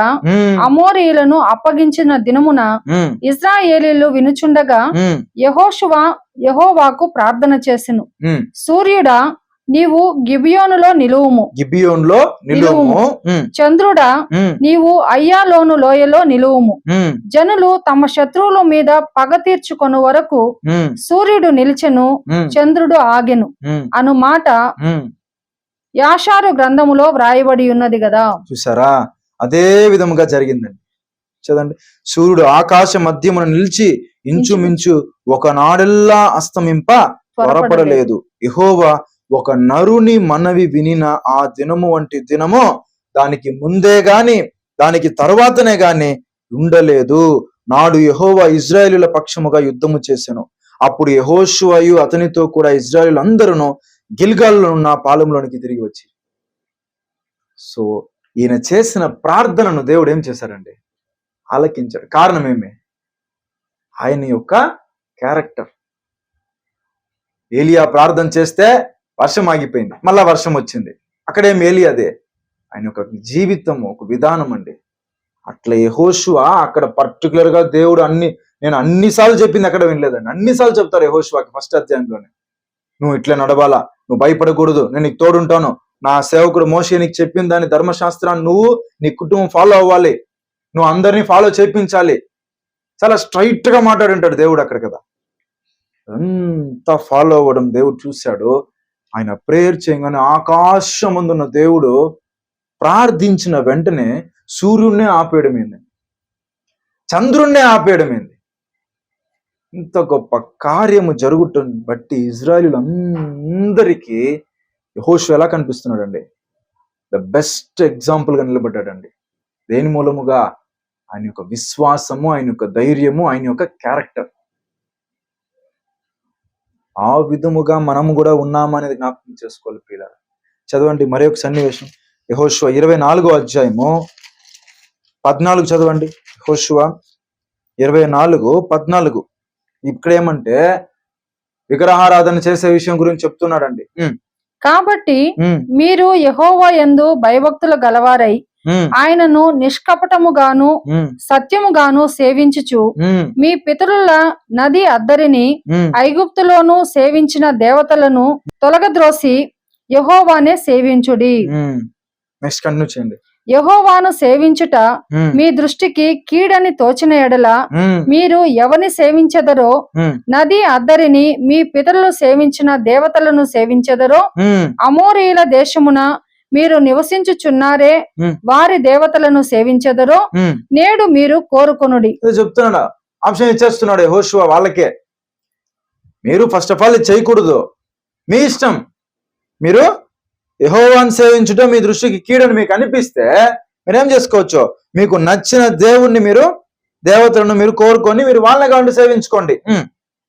[SPEAKER 2] అమోరీయులను అప్పగించిన దినమున ఇశ్రాయేలీయులు వినుచుండగా యెహోషువ యెహోవాకు ప్రార్థన చేసెను, సూర్యుడా నీవు గిబియోనులో నిలువుము, చంద్రుడా నీవు అయ్యాలోను లోయలో నిలువుము. జనులు తమ శత్రువుల మీద పగ తీర్చుకొను వరకు సూర్యుడు నిలిచెను, చంద్రుడు ఆగెను అను మాట యాషారు గ్రంథములో వ్రాయబడి ఉన్నది కదా.
[SPEAKER 1] చూసారా, అదే విధముగా జరిగిందండి. చదండి, సూర్యుడు ఆకాశ మధ్యమున నిలిచి ఇంచుమించు ఒకనాడెల్లా అస్తమింప త్వరపడలేదు. యెహోవా ఒక నరుని మనవి వినిన ఆ దినము వంటి దినము దానికి ముందే గాని దానికి తరువాతనే గాని ఉండలేదు. నాడు యెహోవా ఇశ్రాయేలుల పక్షముగా యుద్ధము చేసెను. అప్పుడు యెహోషువయు అతనితో కూడా ఇశ్రాయేలు అందరూ గిల్గాల్లో ఉన్న పాలెంలోనికి తిరిగి వచ్చి, సో ఈయన చేసిన ప్రార్థనను దేవుడు ఏం చేశారండి, ఆలకించాడు. కారణం ఏమి, ఆయన యొక్క క్యారెక్టర్. ఏలియా ప్రార్థన చేస్తే వర్షం ఆగిపోయింది, మళ్ళా వర్షం వచ్చింది. అక్కడేం ఏలియాదే, ఆయన యొక్క జీవితం ఒక విధానం అండి. అట్లా యెహోషువ అక్కడ పర్టికులర్ గా దేవుడు నేను అన్నిసార్లు చెప్పింది అక్కడ వినలేదండి. అన్నిసార్లు చెప్తారు యెహోషువకి ఫస్ట్ అధ్యాయంలోనే, నువ్వు ఇట్లా నడవాలా, నువ్వు భయపడకూడదు, నేను నీకు తోడుంటాను, నా సేవకుడు మోషే నీకు చెప్పిన దాని ధర్మశాస్త్రాన్ని నువ్వు నీ కుటుంబం ఫాలో అవ్వాలి, నువ్వు అందరినీ ఫాలో చేయించాలి. చాలా స్ట్రైట్ గా మాట్లాడుంటాడు దేవుడు అక్కడ కదా. అంతా ఫాలో అవ్వడం దేవుడు చూశాడు. ఆయన ప్రేయర్ చేయగానే ఆకాశం ముందున్న దేవుడు ప్రార్థించిన వెంటనే సూర్యుడినే ఆపేయడమేంది, చంద్రుణ్ణే ఆపేయడమేంది. ఇంత గొప్ప కార్యము జరుగుటం బట్టి ఇశ్రాయేలీయులందరికీ యెహోషువ ఎలా కనిపిస్తున్నాడండి, ద బెస్ట్ ఎగ్జాంపుల్ గా నిలబడ్డాడండి. దేని మూలముగా, ఆయన యొక్క విశ్వాసము, ఆయన యొక్క ధైర్యము, ఆయన యొక్క క్యారెక్టర్. ఆ విధముగా మనము కూడా ఉన్నామా అనేది జ్ఞాపకం చేసుకోవాలి ప్రియులారా. చదవండి మరి ఒక సన్నివేశం, యెహోషువ 24వ అధ్యాయము 14 చదవండి. యెహోషువ 24:14. ఇక్కడ ఏమంటే విగ్రహారాధన చేసే విషయం గురించి చెప్తున్నాడండి.
[SPEAKER 2] కాబట్టి మీరు యెహోవా యందు భయభక్తులు గలవారై ఆయనను నిష్కపటముగాను సత్యముగాను సేవించుచు మీ పితరుల నది అద్దరిని ఐగుప్తులోను సేవించిన దేవతలను తొలగద్రోసి యెహోవానే సేవించుడి.
[SPEAKER 1] నెక్స్ట్ కంటిన్యూ చేయండి.
[SPEAKER 2] యెహోవాను సేవించుట
[SPEAKER 1] ఉమ్,
[SPEAKER 2] మీ దృష్టికి కీడని తోచిన ఎడల
[SPEAKER 1] ఉమ్,
[SPEAKER 2] మీరు ఎవరిని సేవించెదరో,
[SPEAKER 1] ఉమ్,
[SPEAKER 2] నది అద్దరిని మీ పితరులు సేవించిన దేవతలను సేవించెదరో,
[SPEAKER 1] ఉమ్,
[SPEAKER 2] అమోరీయుల దేశమున మీరు నివసించుచున్నారే
[SPEAKER 1] ఉమ్,
[SPEAKER 2] వారి దేవతలను సేవించెదరో
[SPEAKER 1] ఉమ్.
[SPEAKER 2] నేడు మీరు కోరుకొనుడి.
[SPEAKER 1] ఇది చెప్తున్నాడు, ఆప్షన్ ఇచ్చేస్తున్నాడు యెహోషువ వాళ్ళకే. మీరు ఫస్ట్ ఆఫ్ ఆల్ ఇది చేయకూడదు, మీ ఇష్టం. మీరు యెహోవాను సేవించుట మీ దృష్టికి కీడని మీకు అనిపిస్తే మీరేం చేసుకోవచ్చు, మీకు నచ్చిన దేవుణ్ణి మీరు దేవతలను మీరు కోరుకొని మీరు వాళ్ళని కావాలంటే సేవించుకోండి.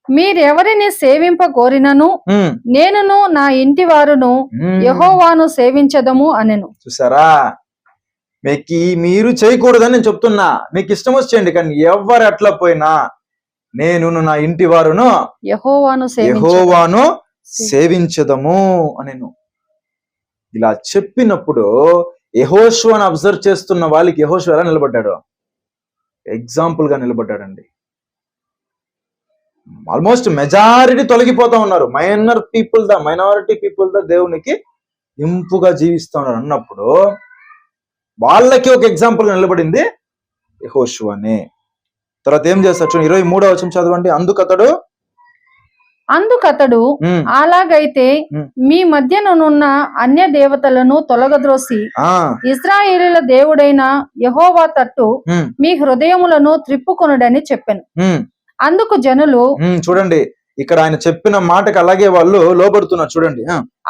[SPEAKER 2] మీరెవరిని సేవింప కోరినను
[SPEAKER 1] ఉమ్,
[SPEAKER 2] నేనును నా ఇంటి వారును
[SPEAKER 1] ఉమ్.
[SPEAKER 2] యెహోవాను సేవించదము అనెను.
[SPEAKER 1] చూసారా, మీకు మీరు చేయకూడదని నేను చెప్తున్నా, మీకు ఇష్టం వచ్చేయండి, కానీ ఎవరు అట్లా పోయినా నేను నా ఇంటి వారును
[SPEAKER 2] యెహోవాను
[SPEAKER 1] యెహోవాను సేవించదము అనెను. ఇలా చెప్పినప్పుడు యెహోషువను అబ్జర్వ్ చేస్తున్న వాళ్ళకి యెహోషువ ఎలా నిలబడ్డాడు, ఎగ్జాంపుల్ గా నిలబడ్డాడండి. ఆల్మోస్ట్ మెజారిటీ తొలగిపోతా ఉన్నారు, మైనారిటీ పీపుల్ దా దేవునికి ఇంపుగా జీవిస్తా ఉన్నారు అన్నప్పుడు వాళ్ళకి ఒక ఎగ్జాంపుల్ గా నిలబడింది యెహోషువనే. తర్వాత ఏం చేస్తాడు చూడండి, 23వ వచనం చదవండి.
[SPEAKER 2] అందుకతడు అలాగైతే మీ మధ్యనున్న అన్య దేవతలను తొలగద్రోసి ఇశ్రాయేలీయుల దేవుడైన యెహోవా తట్టు మీ హృదయములను త్రిప్పుకొనుడని చెప్పెను. అందుకు జనులు,
[SPEAKER 1] చూడండి ఇక్కడ ఆయన చెప్పిన మాటకి అలాగే వాళ్ళు లోబడుతున్నారు. చూడండి,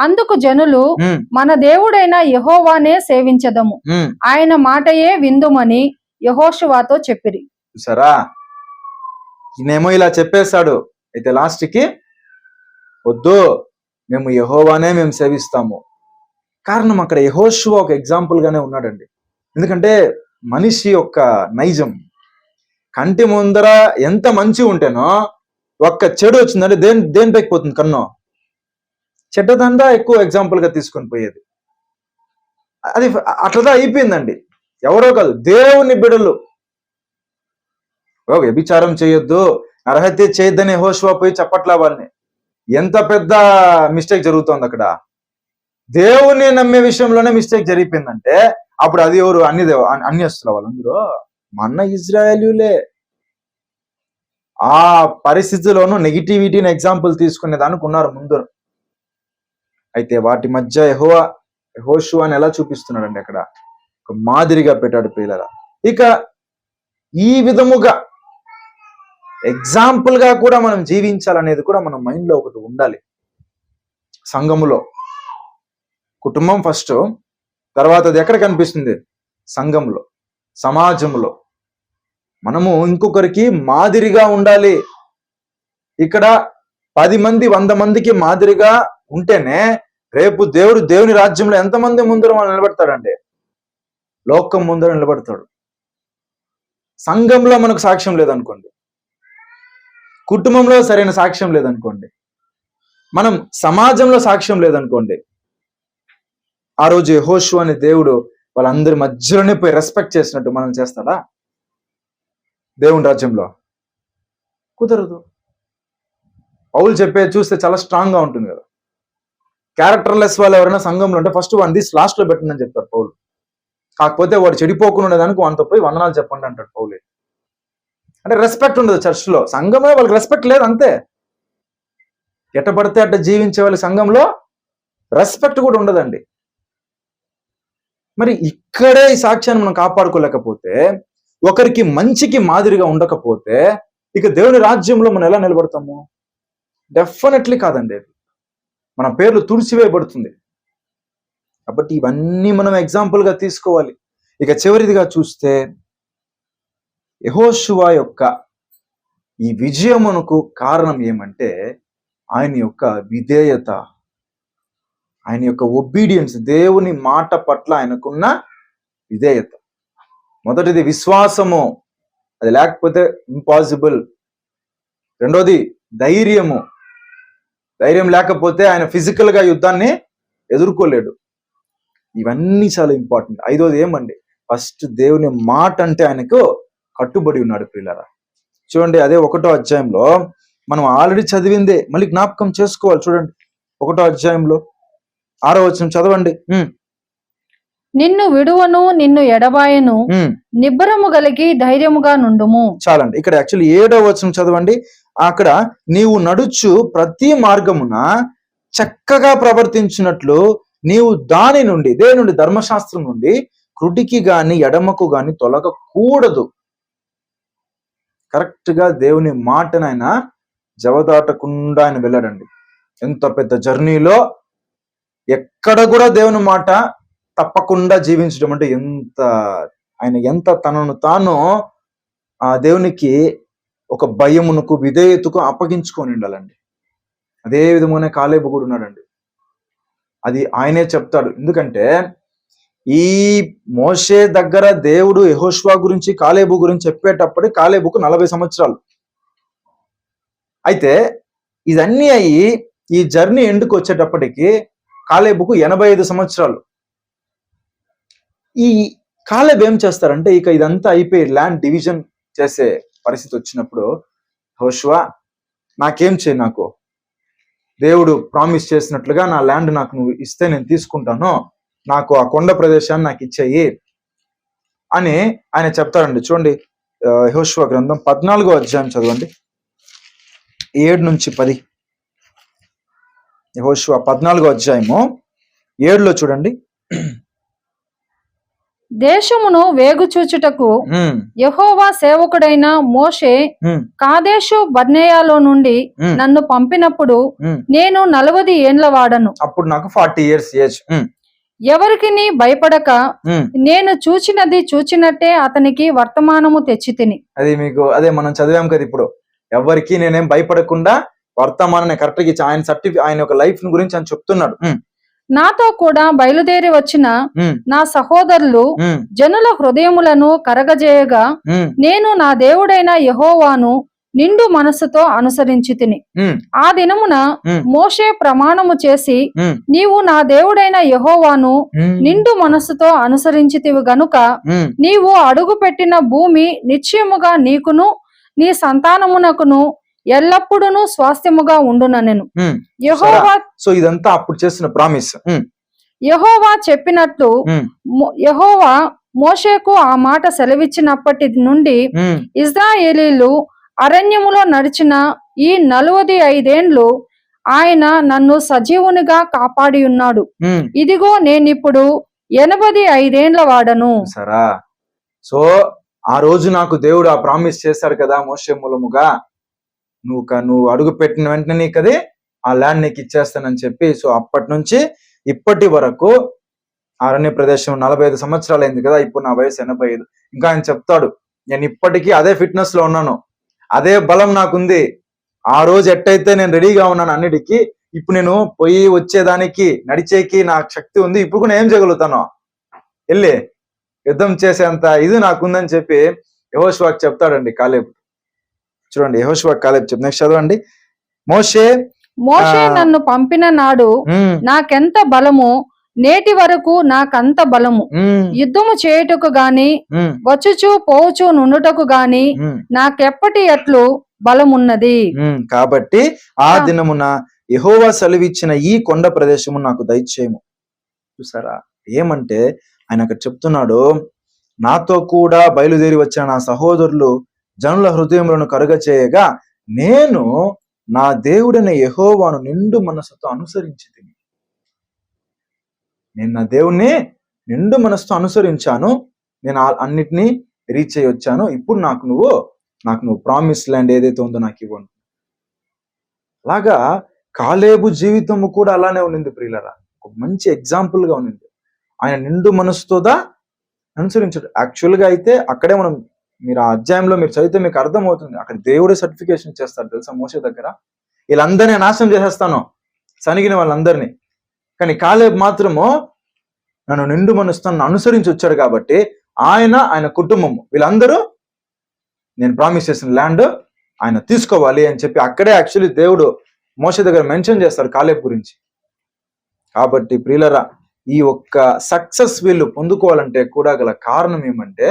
[SPEAKER 2] అందుకు జనులు మన దేవుడైన యెహోవానే సేవించదము, ఆయన మాటయే విందుమని యెహోషువతో చెప్పిరి.
[SPEAKER 1] చూసారా, ఈయనేమో ఇలా చెప్పేశాడు, అయితే లాస్ట్ కి వద్దు, మేము యెహోవానే మేము సేవిస్తాము. కారణం అక్కడ యెహోషువ ఒక ఎగ్జాంపుల్ గానే ఉన్నాడండి. ఎందుకంటే మనిషి యొక్క నైజం, కంటి ముందర ఎంత మంచి ఉంటేనో ఒక్క చెడు వచ్చిందంటే దేని పైకి పోతుంది, కన్ను చెడ్డదండా ఎక్కువ ఎగ్జాంపుల్ గా తీసుకొని పోయేది. అది అట్లా అయిపోయిందండి. ఎవరో కాదు, దేవుని బిడలు వ్యభిచారం చేయొద్దు, నరహత్య చేయొద్దని యెహోషువ పోయి చెప్పట్లా వాళ్ళని. ఎంత పెద్ద మిస్టేక్ జరుగుతోంది అక్కడ, దేవుని నమ్మే విషయంలోనే మిస్టేక్ జరిగిపోయిందంటే అప్పుడు అది ఎవరు, అన్యస్తుల వాళ్ళందరూ మన ఇజ్రాయేలీయులే. ఆ పరిస్థితిలోనూ నెగిటివిటీని ఎగ్జాంపుల్ తీసుకునే దానికి ఉన్నారు ముందు. అయితే వాటి మధ్య యెహోషువని ఎలా చూపిస్తున్నాడండి, అక్కడ ఒక మాదిరిగా పెట్టాడు ప్రియులారా. ఇక ఈ విధముగా ఎగ్జాంపుల్ గా కూడా మనం జీవించాలనేది కూడా మన మైండ్ లో ఒకటి ఉండాలి. సంఘములో కుటుంబం ఫస్ట్, తర్వాత అది ఎక్కడ కనిపిస్తుంది, సంఘంలో, సమాజంలో. మనము ఇంకొకరికి మాదిరిగా ఉండాలి. ఇక్కడ 10 మంది 100 మందికి మాదిరిగా ఉంటేనే రేపు దేవుని రాజ్యంలో ఎంతమంది ముందర వాళ్ళు నిలబడతాడండి, లోకం ముందర నిలబడతాడు. సంఘంలో మనకు సాక్ష్యం లేదనుకోండి, కుటుంబంలో సరైన సాక్ష్యం లేదనుకోండి, మనం సమాజంలో సాక్ష్యం లేదనుకోండి, ఆ రోజు యెహోషువ అనే దేవుడు వాళ్ళందరి మధ్యలోనే పోయి రెస్పెక్ట్ చేసినట్టు మనం చేస్తాడా దేవుని రాజ్యంలో? కుదరదు. పౌలు చెప్పేది చూస్తే చాలా స్ట్రాంగ్ గా ఉంటుంది కదా. క్యారెక్టర్లెస్ వాళ్ళు ఎవరైనా సంఘంలో ఉంటే ఫస్ట్ వాడిని తీసి లాస్ట్ లో పెట్టిందని చెప్తారు పౌలు. కాకపోతే వాడు చెడిపోకుండా ఉండేదానికి వాడితో పోయి వందనాలు చెప్పండి అంటాడు పౌలు. అంటే రెస్పెక్ట్ ఉండదు చర్చ్ లో, సంఘంలో వాళ్ళకి రెస్పెక్ట్ లేదు అంతే. ఎట్ట పడితే అట్ట జీవించే వాళ్ళ సంఘంలో రెస్పెక్ట్ కూడా ఉండదండి. మరి ఇక్కడే ఈ సాక్ష్యాన్ని మనం కాపాడుకోలేకపోతే, ఒకరికి మంచికి మాదిరిగా ఉండకపోతే ఇక దేవుని రాజ్యంలో మనం ఎలా నిలబడతాము? డెఫినెట్లీ కాదండి, మన పేర్లు తుడిచివేయబడుతుంది. కాబట్టి ఇవన్నీ మనం ఎగ్జాంపుల్ గా తీసుకోవాలి. ఇక చివరిదిగా చూస్తే యెహోషువ యొక్క ఈ విజయమునకు కారణం ఏమంటే ఆయన యొక్క విధేయత, ఆయన యొక్క ఒబీడియన్స్, దేవుని మాట పట్ల ఆయనకున్న విధేయత. మొదటిది విశ్వాసము, అది లేకపోతే ఇంపాసిబుల్. రెండోది ధైర్యము, ధైర్యం లేకపోతే ఆయన ఫిజికల్ గా యుద్ధాన్ని ఎదుర్కోలేడు. ఇవన్నీ చాలా ఇంపార్టెంట్. ఐదోది ఏమండి, ఫస్ట్ దేవుని మాట అంటే ఆయనకు కట్టుబడి ఉన్నాడు ప్రియులారా. చూడండి, అదే 1వ అధ్యాయంలో మనం ఆల్రెడీ చదివిందే మళ్ళీ జ్ఞాపకం చేసుకోవాలి. చూడండి 1వ అధ్యాయంలో 6వ వచనం చదవండి.
[SPEAKER 2] నిన్ను విడువను నిన్ను ఎడబాయను,
[SPEAKER 1] ఉమ్,
[SPEAKER 2] నిబ్బరము కలిగి ధైర్యముగా నుండుము.
[SPEAKER 1] చాలండి. ఇక్కడ యాక్చువల్లీ 7వ వచనం చదవండి. అక్కడ నీవు నడుచు ప్రతి మార్గమున చక్కగా ప్రవర్తించినట్లు నీవు దాని నుండి, దేని నుండి, ధర్మశాస్త్రం నుండి కుడికి గాని ఎడమకు గాని తొలగకూడదు. కరెక్ట్ గా దేవుని మాటను ఆయన జవదాటకుండా ఆయన వెళ్ళాడండి. ఎంత పెద్ద జర్నీలో ఎక్కడ కూడా దేవుని మాట తప్పకుండా జీవించడం అంటే ఎంత తనను తాను ఆ దేవునికి ఒక భయమునకు విధేయతకు అప్పగించుకొని ఉండాలండి. అదే విధంగానే కాలేబు కూడా ఉన్నాడండి. అది ఆయనే చెప్తాడు. ఎందుకంటే ఈ మోషే దగ్గర దేవుడు యెహోషువ గురించి, కాలేబు గురించి చెప్పేటప్పుడు కాలేబుకు 40 సంవత్సరాలు. అయితే ఇదన్నీ అయ్యి ఈ జర్నీ ఎండుకు వచ్చేటప్పటికి కాలేబుకు 85 సంవత్సరాలు. ఈ కాలేబు ఏం చేస్తారంటే ఇక ఇదంతా అయిపోయి ల్యాండ్ డివిజన్ చేసే పరిస్థితి వచ్చినప్పుడు, యెహోషువ నాకేం చేయి, నాకు దేవుడు ప్రామిస్ చేసినట్లుగా నా ల్యాండ్ నాకు నువ్వు ఇస్తే నేను తీసుకుంటాను, నాకు ఆ కొండ ప్రదేశాన్ని నాకు ఇచ్చేయి అని ఆయన చెప్తారండి. చూడండి, యెహోషువ గ్రంథం 14వ అధ్యాయం చదవండి, 7 నుంచి 10. యెహోషువ 14వ అధ్యాయము 7లో చూడండి.
[SPEAKER 2] దేశమును వేగుచూచుటకు యెహోవా సేవకుడైన మోషే కాదేషు బర్నేయాలో నుండి నన్ను పంపినప్పుడు నేను 40 ఏండ్ల వాడను.
[SPEAKER 1] అప్పుడు నాకు 40 years ఏజ్.
[SPEAKER 2] ఎవరికిని భయపడక నేను చూచినట్టే అతనికి వర్తమానము తెచ్చి తిని.
[SPEAKER 1] అదే మనం చదివాం కదా. ఇప్పుడు ఎవరికి నేనేం భయపడకుండా వర్తమానాన్ని కరెక్ట్ గా ఆయన యొక్క లైఫ్ గురించి ఆయన చెప్తున్నాడు.
[SPEAKER 2] నాతో కూడా బయలుదేరి వచ్చిన నా సహోదరులు జనుల హృదయములను కరగజేయగా నేను నా దేవుడైన యెహోవాను నిండు మనస్సుతో అనుసరించి తిని. ఆ దినమున మోషే ప్రమాణము చేసి, నీవు నా దేవుడైన యెహోవాను నిండు మనస్సుతో అనుసరించితివి గనుక నీవు అడుగు పెట్టిన భూమి నిశ్చయముగా నీకును నీ సంతానమునకును ఎల్లప్పుడూ స్వాస్థ్యముగా ఉండుననెను. యెహోవా
[SPEAKER 1] సో ఇదంతా అప్పుడు చేసిన ప్రామిస్.
[SPEAKER 2] యెహోవా చెప్పినట్లు యెహోవా మోషేకు ఆ మాట సెలవిచ్చినప్పటి నుండి ఇశ్రాయేలీలు అరణ్యములో నడిచిన ఈ 45 ఏండ్లు ఆయన నన్ను సజీవునిగా కాపాడి ఉన్నాడు. ఇదిగో నేనిప్పుడు 85 ఏండ్ల వాడను.
[SPEAKER 1] సరా, సో ఆ రోజు నాకు దేవుడు ఆ ప్రామిస్ చేశాడు కదా మోషే మూలముగా, నువ్వు అడుగు పెట్టిన వెంటనే నీకు అదే ఆ ల్యాండ్ నీకు ఇచ్చేస్తానని చెప్పి. సో అప్పటి నుంచి ఇప్పటి వరకు అరణ్య ప్రదేశం 45 సంవత్సరాలు అయింది కదా. ఇప్పుడు నా వయసు 85. ఇంకా ఆయన చెప్తాడు, నేను ఇప్పటికీ అదే ఫిట్నెస్ లో ఉన్నాను, అదే బలం నాకుంది. ఆ రోజు ఎట్టయితే నేను రెడీగా ఉన్నాను అన్నిటికీ, ఇప్పుడు నేను పోయి వచ్చేదానికి నడిచేకి నాకు శక్తి ఉంది. ఇప్పుడు కూడా ఏం చేయగలుగుతాను, వెళ్ళి యుద్ధం చేసేంత ఇది నాకుందని చెప్పి యెహోషువకు చెప్తాడండి కాలేబు. చూడండి, యెహోషువ కాలేబు చెప్తాడు. నెక్స్ట్ చదవండి. మోషే
[SPEAKER 2] నన్ను పంపిన నాడు నాకెంత బలము, నేటి వరకు నాకంత బలము. యుద్ధము చేయుటకు గాని వచ్చుచు పోవచ్చు నుండుటకు గాని నాకెప్పటి ఎట్లు బలమున్నది.
[SPEAKER 1] కాబట్టి ఆ దినమున యెహోవా సెలవిచ్చిన ఈ కొండ ప్రదేశము నాకు దయచేయము. చూసారా ఏమంటే ఆయన అక్కడ చెప్తున్నాడు, నాతో కూడా బయలుదేరి వచ్చిన నా సహోదరులు జనుల హృదయములను కరుగ చేయగా నేను నా దేవుడైన యెహోవాను నిండు మనసుతో అనుసరించి తిని. నేను నా దేవుణ్ణి నిండు మనసుతో అనుసరించాను, నేను అన్నిటినీ రీచ్ అయ్యి వచ్చాను. ఇప్పుడు నాకు నువ్వు ప్రామిస్ ల్యాండ్ ఏదైతే ఉందో నాకు ఇవ్వండి. అలాగా కాలేబు జీవితము కూడా అలానే ఉన్నింది ప్రియులరా. ఒక మంచి ఎగ్జాంపుల్ గా ఉన్నింది. ఆయన నిండు మనసుతోదా అనుసరించాడు. యాక్చువల్గా అయితే అక్కడే మీరు ఆ అధ్యాయంలో మీరు చదివితే మీకు అర్థమవుతుంది. అక్కడ దేవుడే సర్టిఫికేషన్ చేస్తాడు తెలుసా మోషే దగ్గర, వీళ్ళందరినీ నాశనం చేసేస్తాను సనిగిన వాళ్ళందరినీ. కానీ కాలేబు మాత్రము నన్ను నిండు మనసుతో అనుసరించి వచ్చాడు కాబట్టి ఆయన కుటుంబము వీళ్ళందరూ నేను ప్రామిస్ చేసిన ల్యాండ్ ఆయన తీసుకోవాలి అని చెప్పి అక్కడే యాక్చువల్లీ దేవుడు మోషే దగ్గర మెన్షన్ చేస్తాడు కాలేబు గురించి. కాబట్టి ప్రియులరా, ఈ ఒక్క సక్సెస్ వీళ్ళు పొందుకోవాలంటే కూడా గల కారణం ఏమంటే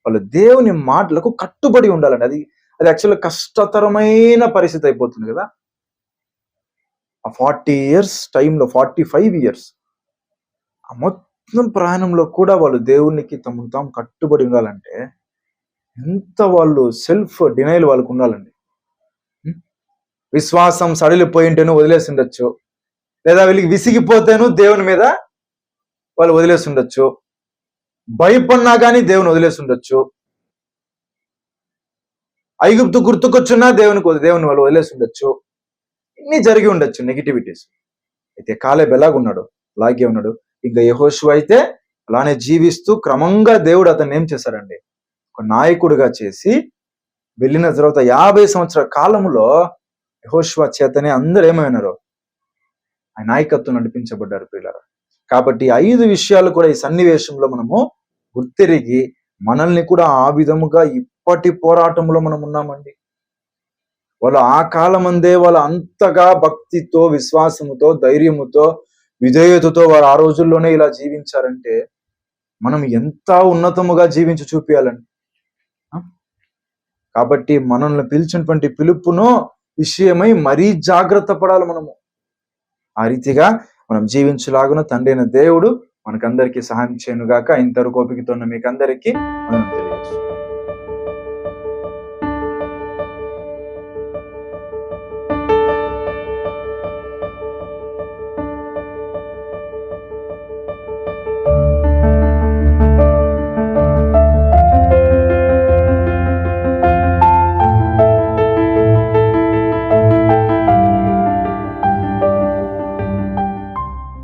[SPEAKER 1] వాళ్ళు దేవుని మాటలకు కట్టుబడి ఉండాలండి. అది యాక్చువల్గా కష్టతరమైన పరిస్థితి అయిపోతుంది కదా. ఆ 40 years టైంలో 45 years ఆ మొత్తం ప్రయాణంలో కూడా వాళ్ళు దేవునికి తమను తాము కట్టుబడి ఉండాలంటే ఎంత వాళ్ళు సెల్ఫ్ డినైల్ వాళ్ళకు ఉండాలండి. విశ్వాసం సడిలిపోయింటేను వదిలేసి ఉండొచ్చు, లేదా వీళ్ళకి విసిగిపోతేను దేవుని మీద వాళ్ళు వదిలేసి ఉండొచ్చు, భయపడినా కానీ దేవుని వదిలేసి ఉండొచ్చు, ఐగుప్తు గుర్తుకొచ్చున్నా దేవుని వాళ్ళు వదిలేసి ఉండొచ్చు. ఇన్ని జరిగి ఉండొచ్చు నెగిటివిటీస్. అయితే కాలేబ్ ఎలాగున్నాడు? అలాగే ఉన్నాడు. ఇంకా యెహోషువ అయితే అలానే జీవిస్తూ క్రమంగా దేవుడు అతన్ని ఏం చేశారండి, ఒక నాయకుడిగా చేసి వెళ్ళిన తర్వాత 50 సంవత్సరాల కాలంలో యెహోషువ చేతనే అందరూ ఏమైనారు, ఆ నాయకత్వం నడిపించబడ్డారు ప్రియులారా. కాబట్టి 5 విషయాలు కూడా ఈ సన్నివేశంలో మనము గుర్తెరిగి మనల్ని కూడా ఆ విధముగా ఇప్పటి పోరాటంలో మనం ఉన్నామండి. వాళ్ళు ఆ కాలమందే వాళ్ళు అంతగా భక్తితో, విశ్వాసముతో, ధైర్యముతో, విధేయతతో వారు ఆ రోజుల్లోనే ఇలా జీవించారంటే మనం ఎంత ఉన్నతముగా జీవించి చూపించాలండి. కాబట్టి మనల్ని పిలిచినటువంటి పిలుపును విషయమై మరీ జాగ్రత్త పడాలి మనము. ఆ రీతిగా మనం జీవించలాగున తండ్రి అయిన దేవుడు మనకందరికీ సహాయం చేయనుగాక. ఇంతవరకు ఓపికతో ఉన్న మీకు అందరికీ మనం తెలియజేస్తాం.